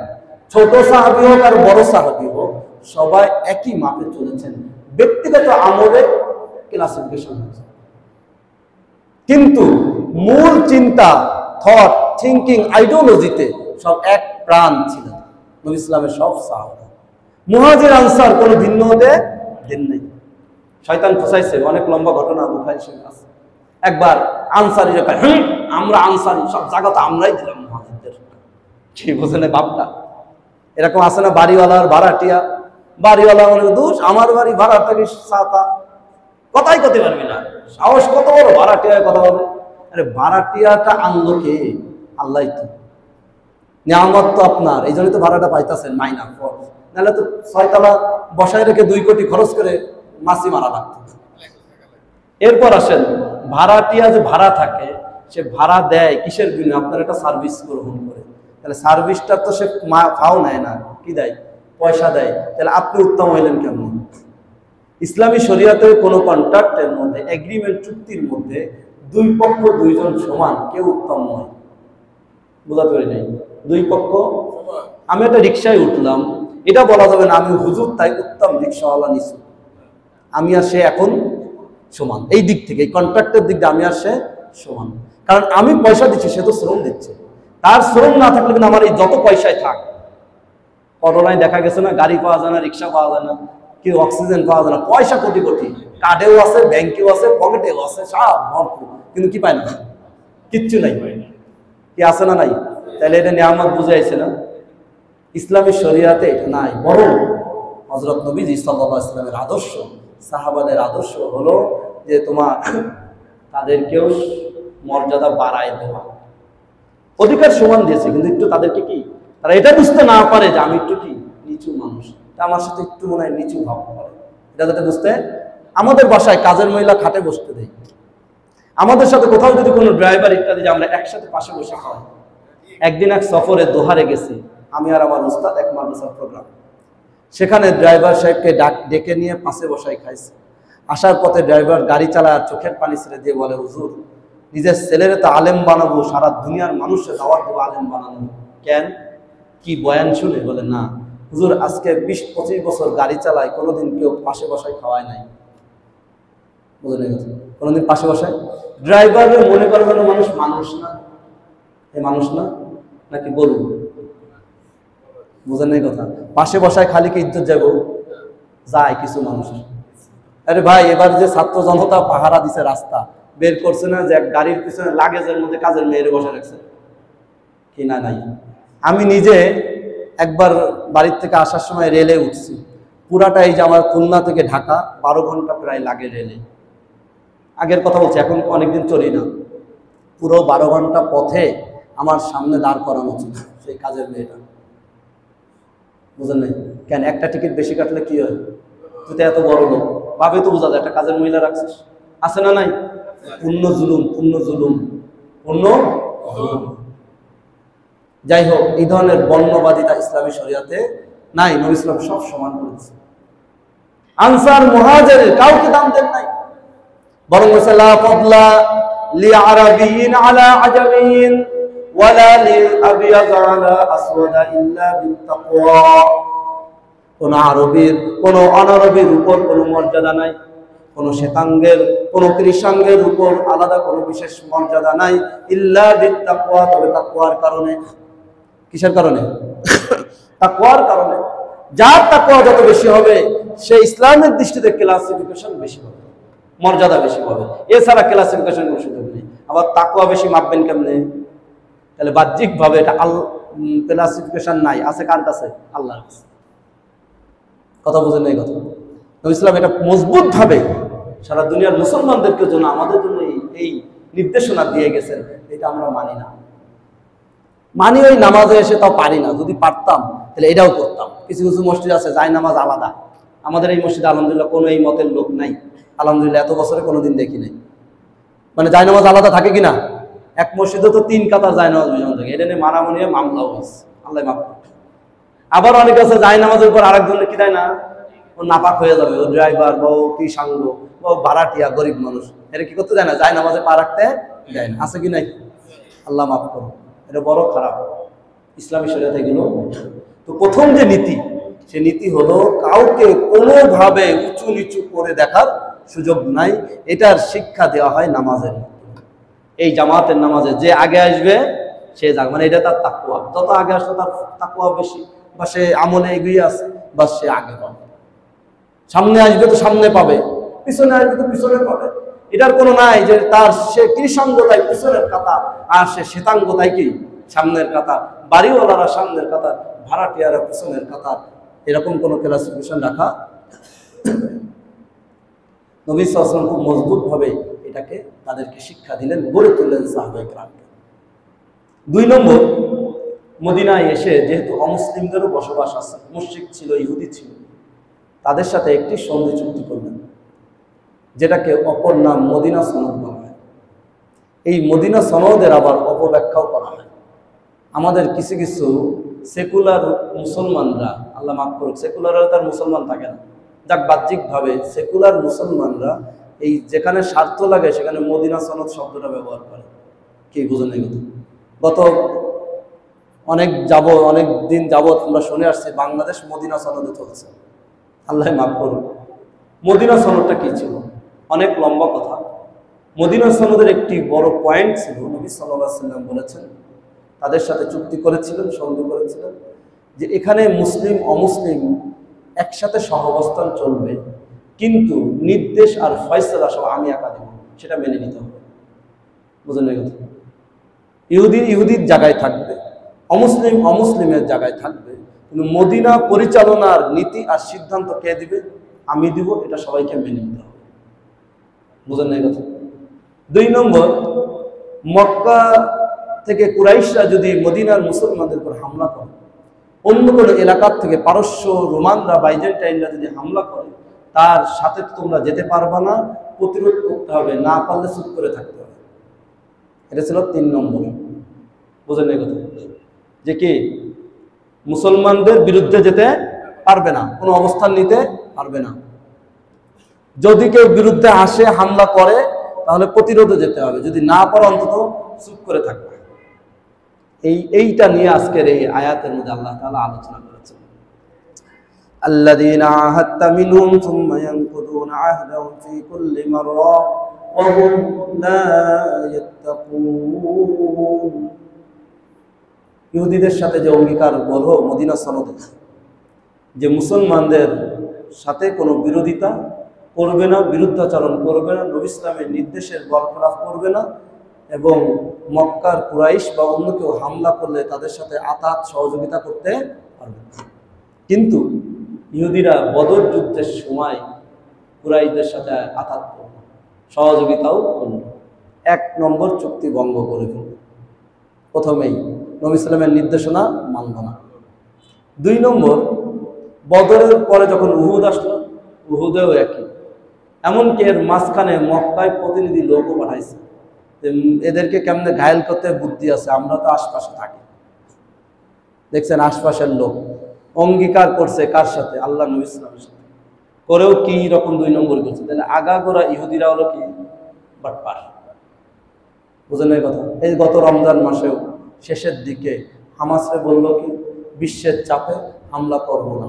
Speaker 1: ছোট সাহাবী হোক আর বড় সাহাবী হোক, সবাই একই মাপে চলেছেন। ব্যক্তিগত আমলে ক্লাসিফিকেশন হয়েছে, কিন্তু মূল চিন্তা, থট, থিঙ্কিং, আইডিওলজিতে সব এক প্রাণ ছিলেন নবী ইসলামের সব সাহাবা। মুহাজির আনসার কোনো ভিন্ন হতে দেন নাই। শয়তান ফসাইছে, অনেক লম্বা ঘটনা বুখারী শরীফে আছে। একবার আনসারীরা কয়, আমরা আনসারী, সব জায়গা তো আমরাই দিলাম মুহাজিরদের। কি বোঝেন বাপটা? এরকম আছে না, বাড়িওয়ালা আর ভাড়াটিয়া। বাড়িওয়ালা মনে দোষ, আমার বাড়ি ভাড়া থাকিস ছাতা, কথাই করতে পারবি না, সাহস কত বড়, ভাড়াটিয়ায় কথা বলে। আরে ভাড়াটিয়াটা আনলো কে? আল্লাহ তো, নিয়ামত তো আপনার, এই জন্যই তো ভাড়াটা পাইতেছেন মাইনা ফর, নাহলে তো 6 তলা বসায় রেখে 2 কোটি খরচ করে মাছি মারা লাগতো। এরপর আসেন, ভাড়াটিয়া যে ভাড়া থাকে, সে ভাড়া দেয় কিসের বিনিময়ে? আপনার একটা সার্ভিস গ্রহণ করে। তাহলে সার্ভিসটা তো সে ফাও নেয় না, কি দেয়? পয়সা দেয়। তাহলে আপনি উত্তম হইলেন কেমন? ইসলামী শরিয়াতে কোনো কন্ট্রাক্টের মধ্যে, এগ্রিমেন্ট, চুক্তির মধ্যে 2 পক্ষ 2 জন সমান, কেউ উত্তম নয়। বোঝাতে পারি নাই? 2 পক্ষ। আমি একটা রিক্সায় উঠলাম, এটা বলা যাবে না আমি হুজুর তাই উত্তম রিক্সাওয়ালা নিছি, আমি আর সে এখন সমান। এই দিক থেকে, এই কন্ট্রাক্টের দিক দিয়ে আমি আর সে সমান। কারণ আমি পয়সা দিচ্ছি, সে তো শ্রম দিচ্ছে। তার শ্রম না থাকলে কিন্তু আমার এই যত পয়সায় থাক, করোনায় দেখা গেছে না, গাড়ি পাওয়া যায় না, রিক্সা পাওয়া যায় না, কি অক্সিজেন পাওয়া যায় না, পয়সা কোটি কোটি, কার্ডেও আছে, ব্যাংকেও আছে, পকেটেও আছে, সব ভরপুর, কিন্তু কি পায় না? কিচ্ছু নাই। কি আছে না নাই? তাহলে এটা নিয়ামত বুঝাইছে না? ইসলামী শরিয়াতে এটা নাই। বরং হযরত নবীজি সাল্লাল্লাহু আলাইহি ওয়াসাল্লামের আদর্শ, সাহাবাদের আদর্শ হলো যে তোমার তাদেরকেও মর্যাদা বাড়ায় দেওয়া। অধিকার সমান দিয়েছে, কিন্তু একটু তাদেরকে কি, তারা এটা বুঝতে না পারে যে আমি একটু কি নিচু মানুষ, আমার সাথে একটু মনে হয় নিচু ভাব করে, এটা যাতে বুঝতে। আমাদের বাসায় কাজের মহিলা খাটে বসতে দেয়, আমাদের সাথে কোথাও যদি কোনো ড্রাইভার ইত্যাদি যে আমরা একসাথে পাশে বসে খাওয়াই। একদিন এক সফরে দোহারে গেছি, আমি আর আমার উস্তাদ, এক মাদ্রাসার প্রোগ্রাম। সেখানে ড্রাইভার সাহেবকে ডেকে নিয়ে পাশে বসাই খাইছে। আসার পথে ড্রাইভার গাড়ি চালায় আর চোখের পানি ছেড়ে দিয়ে বলে, হুজুর নিজের ছেলেরে তো আলেম বানাবো, সারা দুনিয়ার মানুষকে দাওয়াত দেবো আলেম বানানো, কেন? কি বয়ান শুনে? বলে না হুজুর, আজকে 20-25 বছর গাড়ি চালায়, কোনোদিন কেউ পাশে বসায় খাওয়ায় নাই। বুঝলেন? কোনোদিন পাশে বসায়। ড্রাইভারের মনে করে যেন মানুষ মানুষ না, এ মানুষ না, নাকি বলুন? বুঝেন এই কথা? পাশে বসায় খালি কি ইজ্জত যাবো? যায় কিছু মানুষ। আরে ভাই, এবার যে ছাত্র জনতা পাহারা দিছে, রাস্তা বের করছে না, যে গাড়ির পিছনে লাগেজের মধ্যে কাজের মেয়েরে বসে রাখছে, কি না নাই? আমি নিজে একবার বাড়ির থেকে আসার সময় রেলে উঠছি, পুরাটা এই যে আমার খুলনা থেকে ঢাকা 12 ঘন্টা প্রায় লাগে রেলে। আগের কথা বলছি, এখন অনেকদিন চলি না। পুরো 12 ঘন্টা পথে আমার সামনে দাঁড় করানো ছিল সেই কাজের মেয়েটা। বুঝলেন নাই? কেন? একটা টিকিট বেশি কাটলে কি হয়? তুই তো এত বড় লোক, ভাবে তো বোঝা যায় একটা কাজের মহিলা রাখছিস। আছে না নাই? পূর্ণ জুলুম, পূর্ণ জুলুম, পূর্ণ জুলুম। যাই হোক, এই ধরনের বর্ণবাদিতা ইসলামী শরিয়াতে নাই। নবী ইসলাম সব সমান করেছে। আনসার মুহাজির কাউকে দাম দেন নাই, বরং হচ্ছে লা ফাদলা লিআরাবিয়িন আলা আজামিয়িন ওয়ালা লিআবিয়াজ আলা আসওয়াদা ইল্লা বিত্তাকওয়া। কোন আরবীর কোন অনারবীর উপর কোনো মর্যাদা নাই, কোন শ্বেতাঙ্গের কোন কৃষ্ণাঙ্গের উপর আলাদা কোনো বিশেষ মর্যাদা নাই, ইল্লা বিত্তাকওয়া, তবে তাকওয়ার কারণে। কিসের কারণে? তাকওয়ার কারণে। যার তাকওয়া যত বেশি হবে সে ইসলামের দৃষ্টিতে ক্লাসিফিকেশন বেশি হবে, মর্যাদা বেশি হবে। এছাড়া ক্লাসিফিকেশন কোনো সুযোগ নেই। আবার তাকওয়া বেশি মাপবেন কেমনে? তাহলে বাহ্যিক ভাবে এটা ক্লাসিফিকেশন নাই, আছে কার কাছে? আল্লাহর কাছে। কথা বুঝেন এই কথা? ইসলাম এটা মজবুত ভাবে সারা দুনিয়ার মুসলমানদেরকে জন্য, আমাদের জন্য এই নির্দেশনা দিয়ে গেছেন। এটা আমরা মানি না, মানি ওই নামাজে এসে তাও পারি না। যদি পারতাম তাহলে এটাও করতাম। কিছু কিছু মসজিদ আছে যাই নামাজ আলাদা, আমাদের এই মসজিদে আলহামদুলিল্লাহ কোনো এই মতের লোক নাই, আলহামদুলিল্লাহ এত বছরে কোনোদিন দেখি নাই। মানে জায় নামাজ আলাদা থাকে কিনা? এক মসজিদে তো 3 কাতার জায় নামাজ বিছানো থাকে, এটা নিয়ে মারামারি মামলা হয়েছে, আল্লাহ মাফ করুন। আবার অনেক আছে জায় নামাজের উপর আরেকজনের কি দেয় না, ও নাপাক হয়ে যাবে, ও ড্রাইভার বা কি সাঙ্গ বা ভাড়াটিয়া গরিব মানুষ, এটা কি করতে দেয় না, জায় নামাজে পা রাখতে দেয় না। আছে কি নাই? আল্লাহ মাফ করুন, এটা বড় খারাপ ইসলামী শরিয়াতে এগুলো। তো প্রথম যে নীতি, সে নীতি হলো কাউকে কোনোভাবে উঁচু নিচু করে দেখার সুযোগ নাই। এটার শিক্ষা দেওয়া হয় নামাজের। এই জামাতের নামাজে যে আগে আসবে সে যাক, মানে এটা তার তাকওয়া। যত আগে আসলে তার তাকওয়া বেশি, বা সে আমলে এগিয়ে আছে, বা সে আগে পাবে। সামনে আসবে তো সামনে পাবে, পিছনে আসবে তো পিছনে পাবে। এটার কোনো নাই যে তার সে কৃষাঙ্গতায় পিছনের কাতার আর সে শ্বেতাঙ্গতায় কি সামনের কাতার, বাড়িওয়ালারা সামনের কাতার, ভাড়াটিয়ারা পিছনের কাতার, এরকম কোনো ক্লাসিফিকেশন রাখা। নবী সাল্লাল্লাহু আলাইহি ওয়াসাল্লাম খুব মজবুত ভাবে এটাকে তাদেরকে শিক্ষা দিলেন, গড়ে তুললেন সাহাবায়ে কেরামকে। 2 নম্বর, মদিনায় এসে যেহেতু অমুসলিমদেরও বসবাস আছে, মুশরিক ছিল, ইহুদি ছিল, তাদের সাথে একটি সন্ধি চুক্তি করলেন, যেটাকে অপর নাম মদিনা সনদ বলা হয়। এই মদিনা সনদের আবার অপব্যাখ্যাও করা হয়। আমাদের কিছু কিছু সেকুলার মুসলমানরা, আল্লাহ মাফ করুক, সেকুলাররা তার মুসলমান থাকে না, যাক বাহ্যিকভাবে সেকুলার মুসলমানরা এই যেখানে স্বার্থ লাগে সেখানে মদিনা সনদ শব্দটা ব্যবহার করে। কি বুঝেন এই কথা? গত অনেক দিন যাবৎ আমরা শুনে আসছি বাংলাদেশ মদিনা সনদে চলছে। আল্লাহ মাফ করুন। মদিনা সনদটা কি ছিল? অনেক লম্বা কথা। মদিনা সনদের একটি বড় পয়েন্ট ছিল, নবী সাল্লাল্লাহু আলাইহি ওয়াসাল্লাম বলেছেন, তাদের সাথে চুক্তি করেছিলেন, সন্ধি করেছিলেন, যে এখানে মুসলিম অমুসলিম একসাথে সহাবস্থান চলবে, কিন্তু নির্দেশ আর ফয়সালা সব আমি একা দেব, সেটা মেনে নিতে হবে। বুঝলেন এই কথা? ইহুদির জায়গায় থাকবে, অমুসলিম অমুসলিমের জায়গায় থাকবে, কিন্তু মদিনা পরিচালনার নীতি আর সিদ্ধান্ত কে দিবে? আমি দিব, এটা সবাইকে মেনে নিতে হবে। বুঝলেন এই কথা? 2 নম্বর, মক্কা থেকে কুরাইশরা যদি মদিনার মুসলমানদের উপর হামলা করে, অন্য কোনো এলাকার থেকে পারস্য, রোমানরা, বাইজেন্টাইনরা যদি হামলা করে, তার সাথে তোমরা যেতে পারবা না, প্রতিরোধ করতে হবে, না পারলে চুপ করে থাকতে হবে। এটা ছিল 3 নম্বর। বুঝলেন এই কথা? যে কি মুসলমানদের বিরুদ্ধে যেতে পারবে না, কোনো অবস্থান নিতে পারবে না। যদি কেউ বিরুদ্ধে আসে, হামলা করে, তাহলে প্রতিরোধে যেতে হবে, যদি না পারো অন্তত চুপ করে থাকবে। এইটা নিয়ে আজকের এই আয়াতের মধ্যে আল্লাহ তাআলা আলোচনা করেছেন। আল্লাযীনা আহাদতা মিনহুম সুম্মা ইয়ানকুদুনা আহদাহুম ফি কুল্লি মাররা ওয়া হুম লা ইয়াত্তাকুন। ইহুদিদের সাথে যে অঙ্গীকার বলল মদিনা সনদে, যে মুসলমানদের সাথে কোনো বিরোধিতা করবে না, বিরুদ্ধাচরণ করবে না, নবী ইসলামের নির্দেশের বরখলাফ করবে না, এবং মক্কার কুরাইশ বা অন্য কেউ হামলা করলে তাদের সাথে আতাত সহযোগিতা করতে পারবে না। কিন্তু ইহুদিরা বদর যুদ্ধের সময় কুরাইশদের সাথে আতাত করল, সহযোগিতাও করল। 1 নম্বর চুক্তি ভঙ্গ করে ফেলল। প্রথমেই নবী ইসলামের নির্দেশনা মানল না। 2 নম্বর, বদরের পরে যখন উহুদ আসলো, উহুদেও একই। এমনকি এর মাঝখানে মক্কায় প্রতিনিধি লোকও পাঠাইছে, এদেরকে কেমনে ঘায়েল করতে বুদ্ধি আছে, আমরা তো আশপাশে থাকি। দেখছেন আশপাশের লোক অঙ্গীকার করছে কার সাথে? আল্লাহ নবী ইসলামের সাথে, করেও কি রকম 2 নম্বর করছে। তাহলে আগাগোড়া ইহুদিরা হলো কি বাটপার। বুঝেন এই কথা? এই গত রমজান মাসেও শেষের দিকে হামাসে বলল কি, বিশ্বের চাপে হামলা করব না।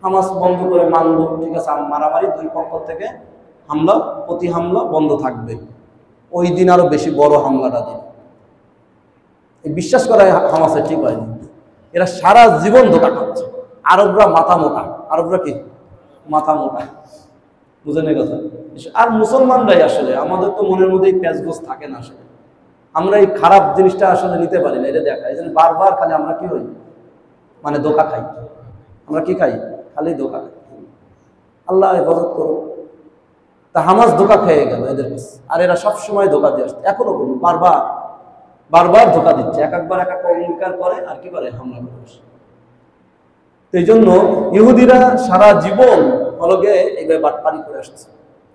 Speaker 1: হামাস বন্ধ করে মানল, ঠিক আছে, মারামারি দুই পক্ষ থেকে হামলা, প্রতি হামলা বন্ধ থাকবে। ওই দিন আরো বেশি বড় হামলাটা দিন। এই বিশ্বাস করা হামাসে ঠিক হয়নি। এরা সারা জীবন ধোঁকা খাচ্ছে। আরবরা মাথা মোটা, আরবরা কি মাথা মোটা। বুঝেন এই কথা? আর মুসলমানরাই আসলে, আমাদের তো মনের মধ্যে এই প্যাঁচগোছ থাকে না আসলে। আমরা এই খারাপ জিনিসটা আসলে নিতে পারি না, এটা দেখা। এই জন্য বারবার খালি আমরা কি হই, মানে ধোঁকা খাই। আমরা কি খাই? খালি ধোঁকা খাই। আল্লাহ হেফাজত করো। তা হামাস ধোঁকা খেয়ে গেল এদের কাছে। আর এরা সবসময় ধোঁকা দিয়ে আসছে, এখনো বলুন, বারবার বারবার ধোঁকা দিচ্ছে। একবার এক অঙ্গীকার করে আর কি করে, হামলা করে আসে। এই জন্য ইহুদিরা সারা জীবন হলগে এইভাবে বাটপারি করে আসছে।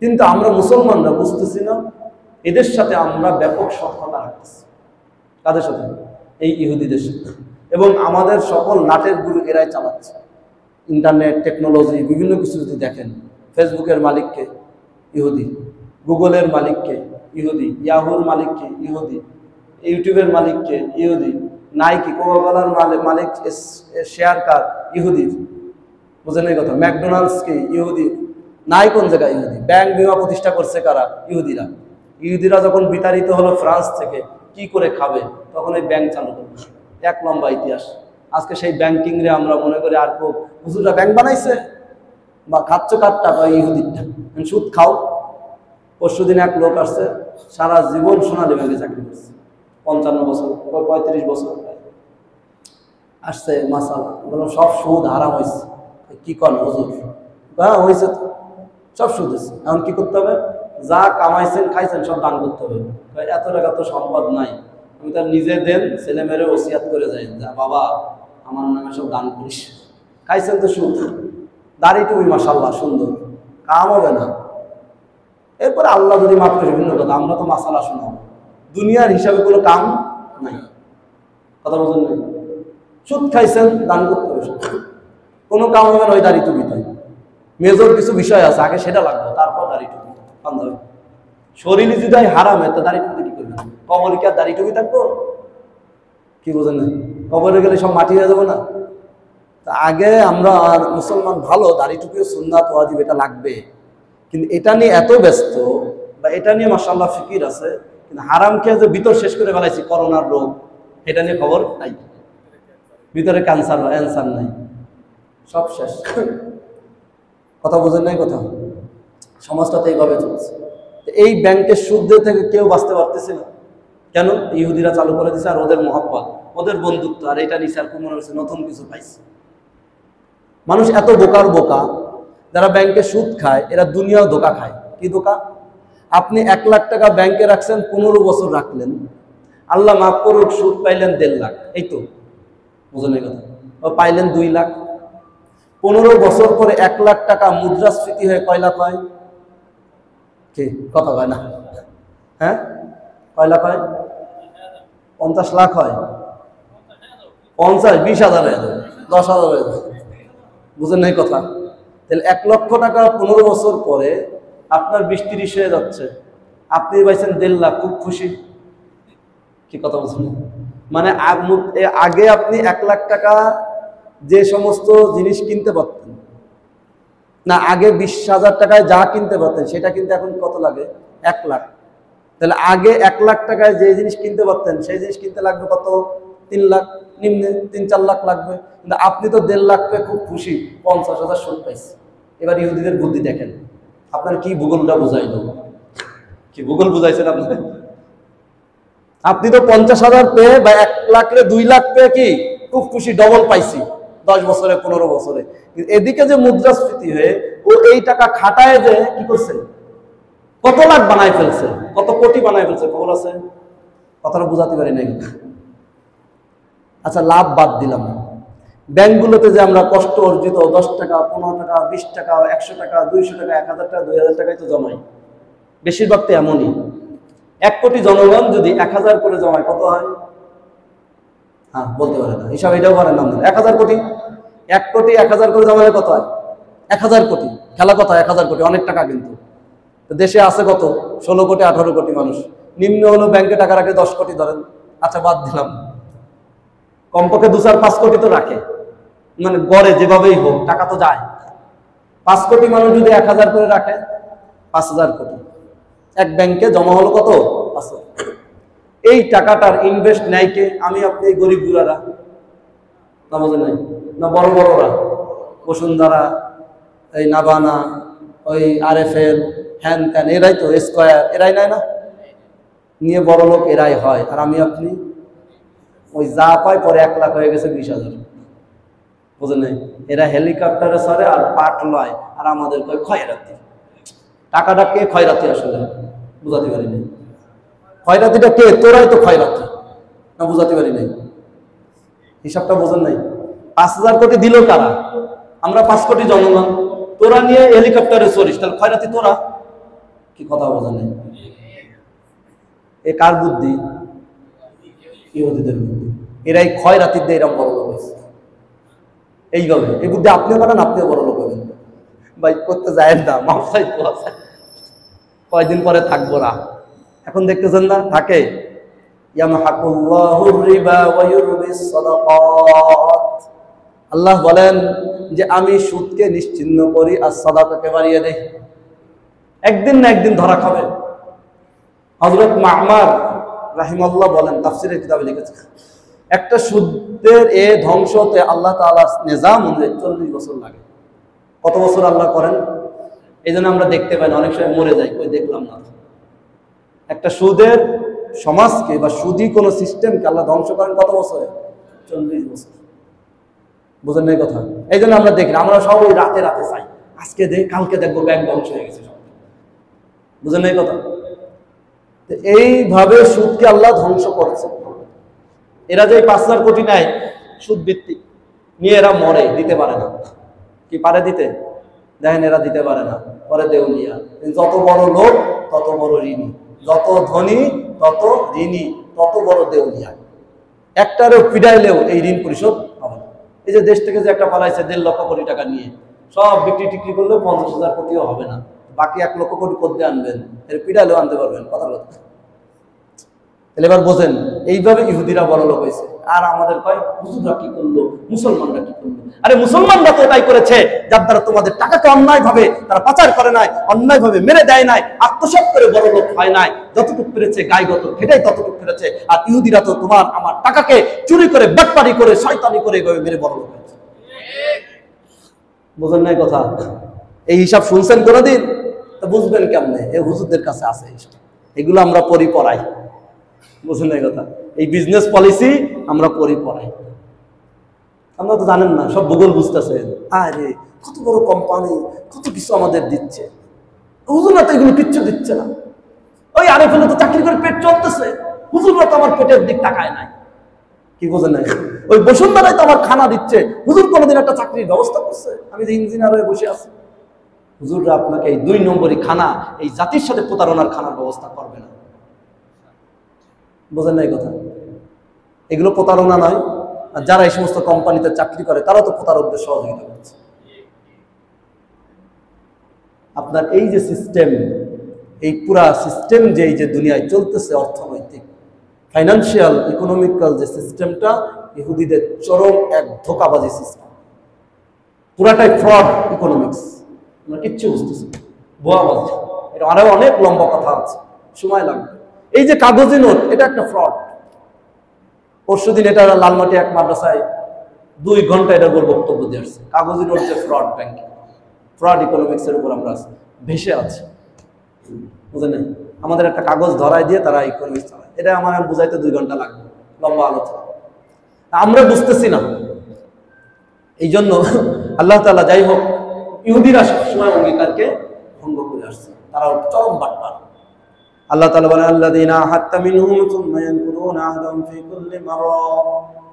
Speaker 1: কিন্তু আমরা মুসলমানরা বুঝতেছি না, এদের সাথে আমরা ব্যাপক সক্ষতা রাখতেছি। কাদের সাথে? এই ইহুদিদের সাথে। এবং আমাদের সকল নাটের গুরু এরাই চালাচ্ছে। ইন্টারনেট, টেকনোলজি, বিভিন্ন কিছু যদি দেখেন, ফেসবুকের মালিককে ইহুদি, গুগলের মালিককে ইহুদি, ইয়াহুর মালিককে ইহুদি, ইউটিউবের মালিককে ইহুদি, নাইকি, কোকাকোলার মালিক শেয়ার কার ইহুদি। বুঝেন এই কথা? ম্যাকডোনাল্ডসকে ইহুদি, নাই কোন জায়গায় ইহুদি। ব্যাংক বিমা প্রতিষ্ঠা করছে কারা? ইহুদিরা। ইহুদিরা যখন বিতাড়িত হলো ফ্রান্স থেকে, কি করে খাবে, তখন এই ব্যাংক চালু করলো। এক লম্বা ইতিহাস। আজকে সেই ব্যাংকিং রে আমরা মনে করি আর কেউ হুজুররা ব্যাংক বানাইছে, বা খাচ্ছ কার টাকা? ইহুদিরটা। সুদ খাও। পরশু দিন এক লোক আসছে, সারা জীবন সোনালী ব্যাংকে চাকরি করছে, 55 বছর, 35 বছর আসছে। মাসালা বললাম সব সুদ হারাম হয়েছে। কি করেন হুজুর? হ্যাঁ হয়েছে তো, সব সুদ হয়েছে। এখন কি করতে হবে? যা কামাইছেন খাইছেন সব দান করতে হবে। এত টাকা তো সম্পদ নাই, আমি তার নিজে দেন, ছেলে মেয়েরে ওসিয়াত করে যাই, যা বাবা আমার নামে সব দান করিস। খাইছেন তো সুদ, দাড়িটুকুই মাশাআল্লাহ সুন্দর, কাম হবে না। এরপরে আল্লাহ যদি মাফ করে ভিন্ন কথা, আমরা তো মাসালা শোনাবো। দুনিয়ার হিসাবে কোনো কাম নাই। কথা বলছেন নাই? সুদ খাইছেন, দান করতে হবে, কোনো কাম হবে না। ওই দাড়ি টুপি তাই মেজর কিছু বিষয় আছে, আগে সেটা লাগবে, তারপর দাড়ি টুপি বান্ধব। শরীরে যদি হারামে তো দাড়ি টুপি কি করবে? কবরে কি আর দাড়ি টুপি থাকবো? কি বোঝেন না? কবরে গেলে সব মাটি হয়ে যাবো না? তা আগে আমরা আর মুসলমান ভালো, দাড়ি টুপিও সুন্নাত ওয়াজিব, এটা লাগবে। কিন্তু এটা নিয়ে এত ব্যস্ত, বা এটা নিয়ে মাশাআল্লাহ ফিকির আছে, কিন্তু হারাম খেয়ে যে ভিতর শেষ করে ফেলাইছি, করোনার রোগ, এটা নিয়ে খবর নাই। ভিতরে ক্যান্সার অ্যান্সার নাই, সব শেষ। কথা বোঝেন নাই? কথা সমাজটাতে এইভাবে চলছে। এই ব্যাংকের সুদ থেকে কেউ বাঁচতে পারতেছে না। কেন? ইহুদিরা চালু করে দিচ্ছে, আর ওদের মহব্বত, ওদের বন্ধুত্ব, আর এটা নিচে আর মনে হচ্ছে নতুন কিছু পাইছে। মানুষ এত বোকার বোকা, যারা ব্যাংকে সুদ খায়, এরা দুনিয়াও ধোকা খায়। কি ধোকা? আপনি 1 লাখ টাকা ব্যাংকে রাখছেন, 15 বছর রাখলেন, আল্লাহ মাফ করুক, সুদ পাইলেন 1.5 লাখ, এই তো। বুঝলেন এই কথা? পাইলেন 2 লাখ। 15 বছর পরে 1 লাখ টাকা মুদ্রাস্ফীতি হয়ে কয় লাখ হয়? কি কথা হয় না? হ্যাঁ, কয় লাখ হয়? 50 লাখ হয়, 50, 20,000 হয়ে যাবে, 10,000 হয়ে যাবে। বুঝেন নাই কথা? তাহলে 1 লক্ষ টাকা 15 বছর পরে আপনার 20-30 হয়ে যাচ্ছে, আপনি পাইছেন 1.5 লাখ, খুব খুশি। কি কথা বলছেন? মানে আগে আপনি 1 লাখ টাকা যে সমস্ত জিনিস কিনতে পারতেন না, আগে 20,000 টাকায় যা কিনতে পারতেন, সেটা কিন্তু এখন কত লাগে? 1 লাখ। তাহলে আগে 1 লাখ টাকায় যে জিনিস কিনতে পারতেন, সেই জিনিস কিনতে লাগবে কত? 3 লাখ, নিম্নে 3-4 লাখ লাগবে। কিন্তু আপনি তো 1.5 লাখ পেয়ে খুব খুশি, 50,000 সুদ পাইছে। এবার ইহুদিদের বুদ্ধি দেখেন, আপনার কি ভূগোলটা বুঝাইল? কি ভূগোল বুঝাইছেন আপনার? আপনি তো 50,000 পেয়ে বা 1 লাখ 2 লাখ পেয়ে কি খুব খুশি, ডবল পাইছি 10 বছরে, 15 বছরে। এদিকে যে মুদ্রাস্ফীতি হয়ে ও এই টাকা খাটায় যে কি করছে, কত লাখ বানায় ফেলছে, কত কোটি বানায় ফেলছে, খবর আছে? কথাটা বুঝাতে পারি না। আচ্ছা, লাভ বাদ দিলাম। ব্যাংকগুলোতে যে আমরা কষ্ট অর্জিত 10 টাকা, 15 টাকা, 20 টাকা, 100 টাকা, 200 টাকা, 1000 টাকা, 2000 টাকায় তো জমাই, বেশিরভাগ তো এমনই। 1 কোটি জনগণ যদি 1000 করে জমায়, কত হয়? হ্যাঁ, বলতে পারে না, হিসাব এটাও পারেন না। 1000 কোটি, 1 কোটি 1000 করে জমালে কত হয়? 1000 কোটি। খেলা কথা, 1000 কোটি অনেক টাকা কিন্তু। দেশে আছে কত 16 কোটি 18 কোটি মানুষ, নিম্ন হলো ব্যাংকে টাকা রাখে 10 কোটি ধরেন, আচ্ছা বাদ দিলাম, কমপক্ষে 2-4-5 কোটি তো রাখে, মানে গড়ে যেভাবেই হোক টাকা তো যায়। 5 কোটি মানুষ যদি 1000 করে রাখে 5000 কোটি এক ব্যাংকে জমা হলো কত আছে। এই টাকাটার ইনভেস্ট নেয় কে? আমি আপনি এই গরিব গুলারা না, বোঝে নাই না বড় বড়রা, বসুন্ধরা, এই নাবানা, ওই RFL, হ্যান ত্যান, এরাই তো স্কয়ার, এরাই নেয় না, নিয়ে বড় লোক এরাই হয়। আর আমি আপনি ওই যা পাই পরে 1 লাখ হয়ে গেছে 20,000, বুঝেন নাই? এরা হেলিকপ্টারে চড়ে আর পাট লয়, আর আমাদের কয় খয়রাতি। টাকাটা কে খয়রাতি আসলে বুঝাতে পারি নাই। খয়রাতিটা কে? তোরাই তো খয়রাতি, না বুঝাতে পারি নাই, হিসাবটা বোঝেন নাই। 5,000 কোটি দিল কারা? আমরা 5 কোটি জনগণ, তোরা নিয়ে হেলিকপ্টারে চড়িস, তাহলে খয়রাতি তোরা। কি কথা বোঝেন নাই? এ কার বুদ্ধি? ইহুদিদের বুদ্ধি। এরাই খয়রাতির দিয়ে এরকম বড় লোক হয়েছে এইভাবে। এই বুদ্ধি আপনিও করেন, আপনিও বড় লোক হবেন। ভাই করতে যায় না, মাপসাই তো আছে, কয়দিন পরে থাকবো না। এখন দেখতেছেন না থাকে। আল্লাহ বলেন যে আমি সুদকে নিশ্চিহ্ন করি আর সাদাকাকে বাড়িয়ে দেই। একদিন না একদিন ধরা খাবে। হযরত মা'মার রাহিমাহুল্লাহ বলেন, তাফসীরের কিতাবে লিখেছে, একটা সুদের ধ্বংস হতে আল্লাহ তাআলার নিজাম অনুযায়ী 40 বছর লাগে। কত বছর আল্লাহ করেন? এই জন্য আমরা দেখতে পাই না, অনেক সময় মরে যাই, কই দেখলাম না। একটা সুদের সমাজকে বা সুদী কোন সিস্টেমকে আল্লাহ ধ্বংস করেন কত বছরে? 40 বছর। বুঝেন না এই কথা? এই জন্য আমরা দেখি না, আমরা সবাই রাতে রাতে চাই, আজকে দেখ কালকে দেখবো ব্যাংক ধ্বংস হয়ে গেছে সব। বুঝেন না এই কথা? এইভাবে সুদকে আল্লাহ ধ্বংস করেছে। এরা যে 5,000 কোটি নেয় সুদ ভিত্তিক, নিয়ে এরা মরে, দিতে পারে না। কি পারে দিতে? দেখেন এরা দিতে পারে না, পরে দেউলিয়া। যত বড় লোক তত বড় ঋণী, যত ধনী তত ঋণী, তত বড় দেউলিয়া। একটারও পিডাইলেও এই ঋণ পরিশোধ হবে না। এই যে দেশ থেকে যে একটা পালাইছে 1.5 লক্ষ কোটি টাকা নিয়ে, সব বিক্রি টিক্রি করলেও 50,000 কোটিও হবে না, বাকি 1 লক্ষ কোটি করতে আনবেন, এর পিডাইলেও আনতে পারবেন। কথা বলতে এবার বোঝেন, এইভাবে ইহুদিরা বড় লোক হয়েছে। আর আমাদের কয় হুজুররা কি করলো, মুসলমানরা কি করলো? আরে মুসলমানরা তো এটাই করেছে যার দ্বারা তোমাদের টাকাকে অন্যায় ভাবে তারা পাচার করে নাই, অন্যায় ভাবে মেরে দেয় নাই, আত্মসাৎ করে বড় লোক হয় নাই। যতটুকু পেরেছে গায়গত খেটাই ততটুকু পেরেছে। আর ইহুদিরা তো তোমার আমার টাকাকে চুরি করে, বাটপারি করে, শয়তানি করে এইভাবে মেরে বড় লোক হয়েছে। বোঝেন নাই কথা? এই হিসাব শুনছেন কোনদিন? তো বুঝবেন কেমনে? এই হুজুরদের কাছে আছে এইসব, এগুলো আমরা পড়ি পড়াই। বুঝলেন না কথা? এই বিজনেস পলিসি আমরা পড়ি পড়াই। আমরা তো জানেন না, সব ভূগোল বুঝতেছেন। আরে কত বড় কোম্পানি, কত কিছু আমাদের দিচ্ছে, হুজুররা তো এগুলো কিচ্ছু দিচ্ছে না। ওই RFL তো চাকরি করে পেট চলতেছে, হুজুররা তো আমার পেটের দিক তাকায় নাই। কি বোঝেন না? ওই বসুন্ধরাই তো আমার খানা দিচ্ছে, হুজুর কোনোদিন একটা চাকরির ব্যবস্থা করছে? আমি যে ইঞ্জিনিয়ার হয়ে বসে আছি, হুজুররা আপনাকে এই 2 নম্বরই খানা, এই জাতির সাথে প্রতারণার খানার ব্যবস্থা করবে না। বোঝেন না এই কথা? এগুলো প্রতারণা নয়? আর যারা এই সমস্ত কোম্পানিতে চাকরি করে তারা তো প্রতারকদের সহযোগিতা করছে। আপনার এই যে সিস্টেম, এই পুরা সিস্টেম যে এই যে দুনিয়ায় চলতেছে, অর্থনৈতিক ফাইন্যান্সিয়াল ইকোনমিক্যাল যে সিস্টেমটা, ইহুদিদের চরম এক ধোঁকাবাজি সিস্টেম, পুরাটাই ফ্রড ইকোনমিক্স। আমরা কিচ্ছু বুঝতেছি, বোয়াবাজি। এটা আরো অনেক লম্বা কথা আছে, সময় লাগবে। এই যে কাগজি নোট, এটা একটা ফ্রড। পরশুদিন এটা লালমাটি এক মাদ্রাসায় 2 ঘন্টা এটার উপর বক্তব্য দিয়ে আসছে। কাগজি নোট যে ফ্রড ব্যাংকিং, ফ্রড ইকোনমিক্স এর উপর আমরা ভেসে আছি। বুঝলেন? আমাদের একটা কাগজ ধরাই দিয়ে তারা ইকোনমিক্স চালায়। এটা আমার বুঝাইতে 2 ঘন্টা লাগবে, লম্বা আলোচনা। আমরা বুঝতেছি না। এই জন্য আল্লাহ তাআলা, যাই হোক, ইহুদিরা সবসময় অঙ্গীকারকে ভঙ্গ করে আসছে, তারা চরম বাটপার। আল্লাহ তাআলা বলেন, আল্লাযীনা হাত্তা মিনহুম সুম্মা ইয়ানকুরুনা আহদাহুম ফি কুল্লি মাররা।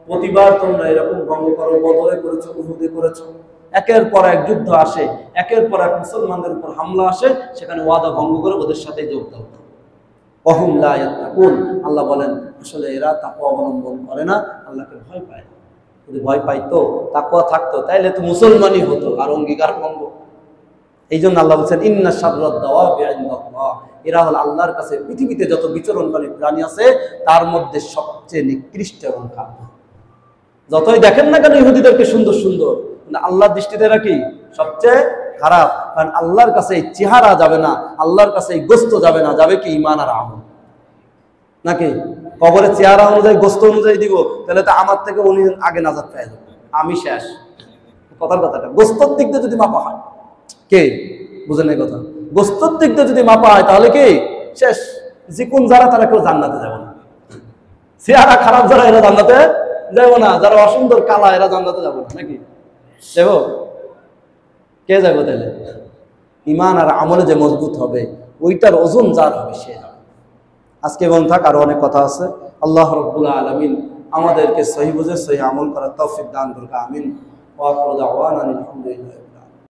Speaker 1: প্রতিবার তোমরা এরকম ভঙ্গ করো, বদরে করেছো, উহুদে করেছো। একের পর এক যুদ্ধ আসে, একের পর এক মুসলমানদের উপর হামলা আসে, সেখানে ওয়াদা ভঙ্গ করে ওদের সাথে যোগ দাও। ওয়াহুম লা ইয়াত্তাকুন। আল্লাহ বলেন আসলে এরা তাকওয়া অবলম্বন করে না, আল্লাহকে ভয় পায় না। যদি ভয় পাইতো, তাকওয়া থাকতো, তাইলে তো মুসলমানই হতো। আর অঙ্গীকার ভঙ্গ, এই জন্য আল্লাহ বলছেন ইন্না শাররাদ দাওয়াবি ইনদাল্লাহ, এরা হল আল্লাহর কাছে পৃথিবীতে যত বিচরণকারী প্রাণী আছে তার মধ্যে সবচেয়ে নিকৃষ্ট এবং খারাপ। যতই দেখেন না কেন ইহুদিদেরকে সুন্দর সুন্দর, আল্লাহর দৃষ্টিতে এরা কি সবচেয়ে খারাপ। কারণ আল্লাহর কাছে এই চেহারা যাবে না, আল্লাহর কাছে এই গোস্ত যাবে না, যাবে কি ঈমান আর আমল। নাকি কবরের চেহারা অনুযায়ী গোস্ত অনুযায়ী দিব, তাহলে তো আমার থেকে উনি আগে নাজাত পেয়ে যাবে, আমি শেষ। কথাটা গোস্তর দিক দিয়ে যদি মাপা হয়, কে বুঝেন এই কথা? গোস্তর দিক দিয়ে যদি মাপা হয় তাহলে কি শেষ। চিকুন যারা তারা কেউ জান্নাতে যাবে না, চেহারা খারাপ যারা এরা জান্নাতে যাবো না, যারা অসুন্দর কালা এরা জান্নাতে যাবো না। নাকি যাব? কে যাবো তাহলে? ঈমান আর আমলে যে মজবুত হবে ওইটার ওজন যার হবে সে যাবে। আজকে এবং থাক, আরো অনেক কথা আছে। আল্লাহ রাব্বুল আলামিন আমাদেরকে সহি বুঝে সহি আমল করার তৌফিক দান করুক। আমিন। ওয়া আখিরু দাওয়ানা আলহামদুলিল্লাহ।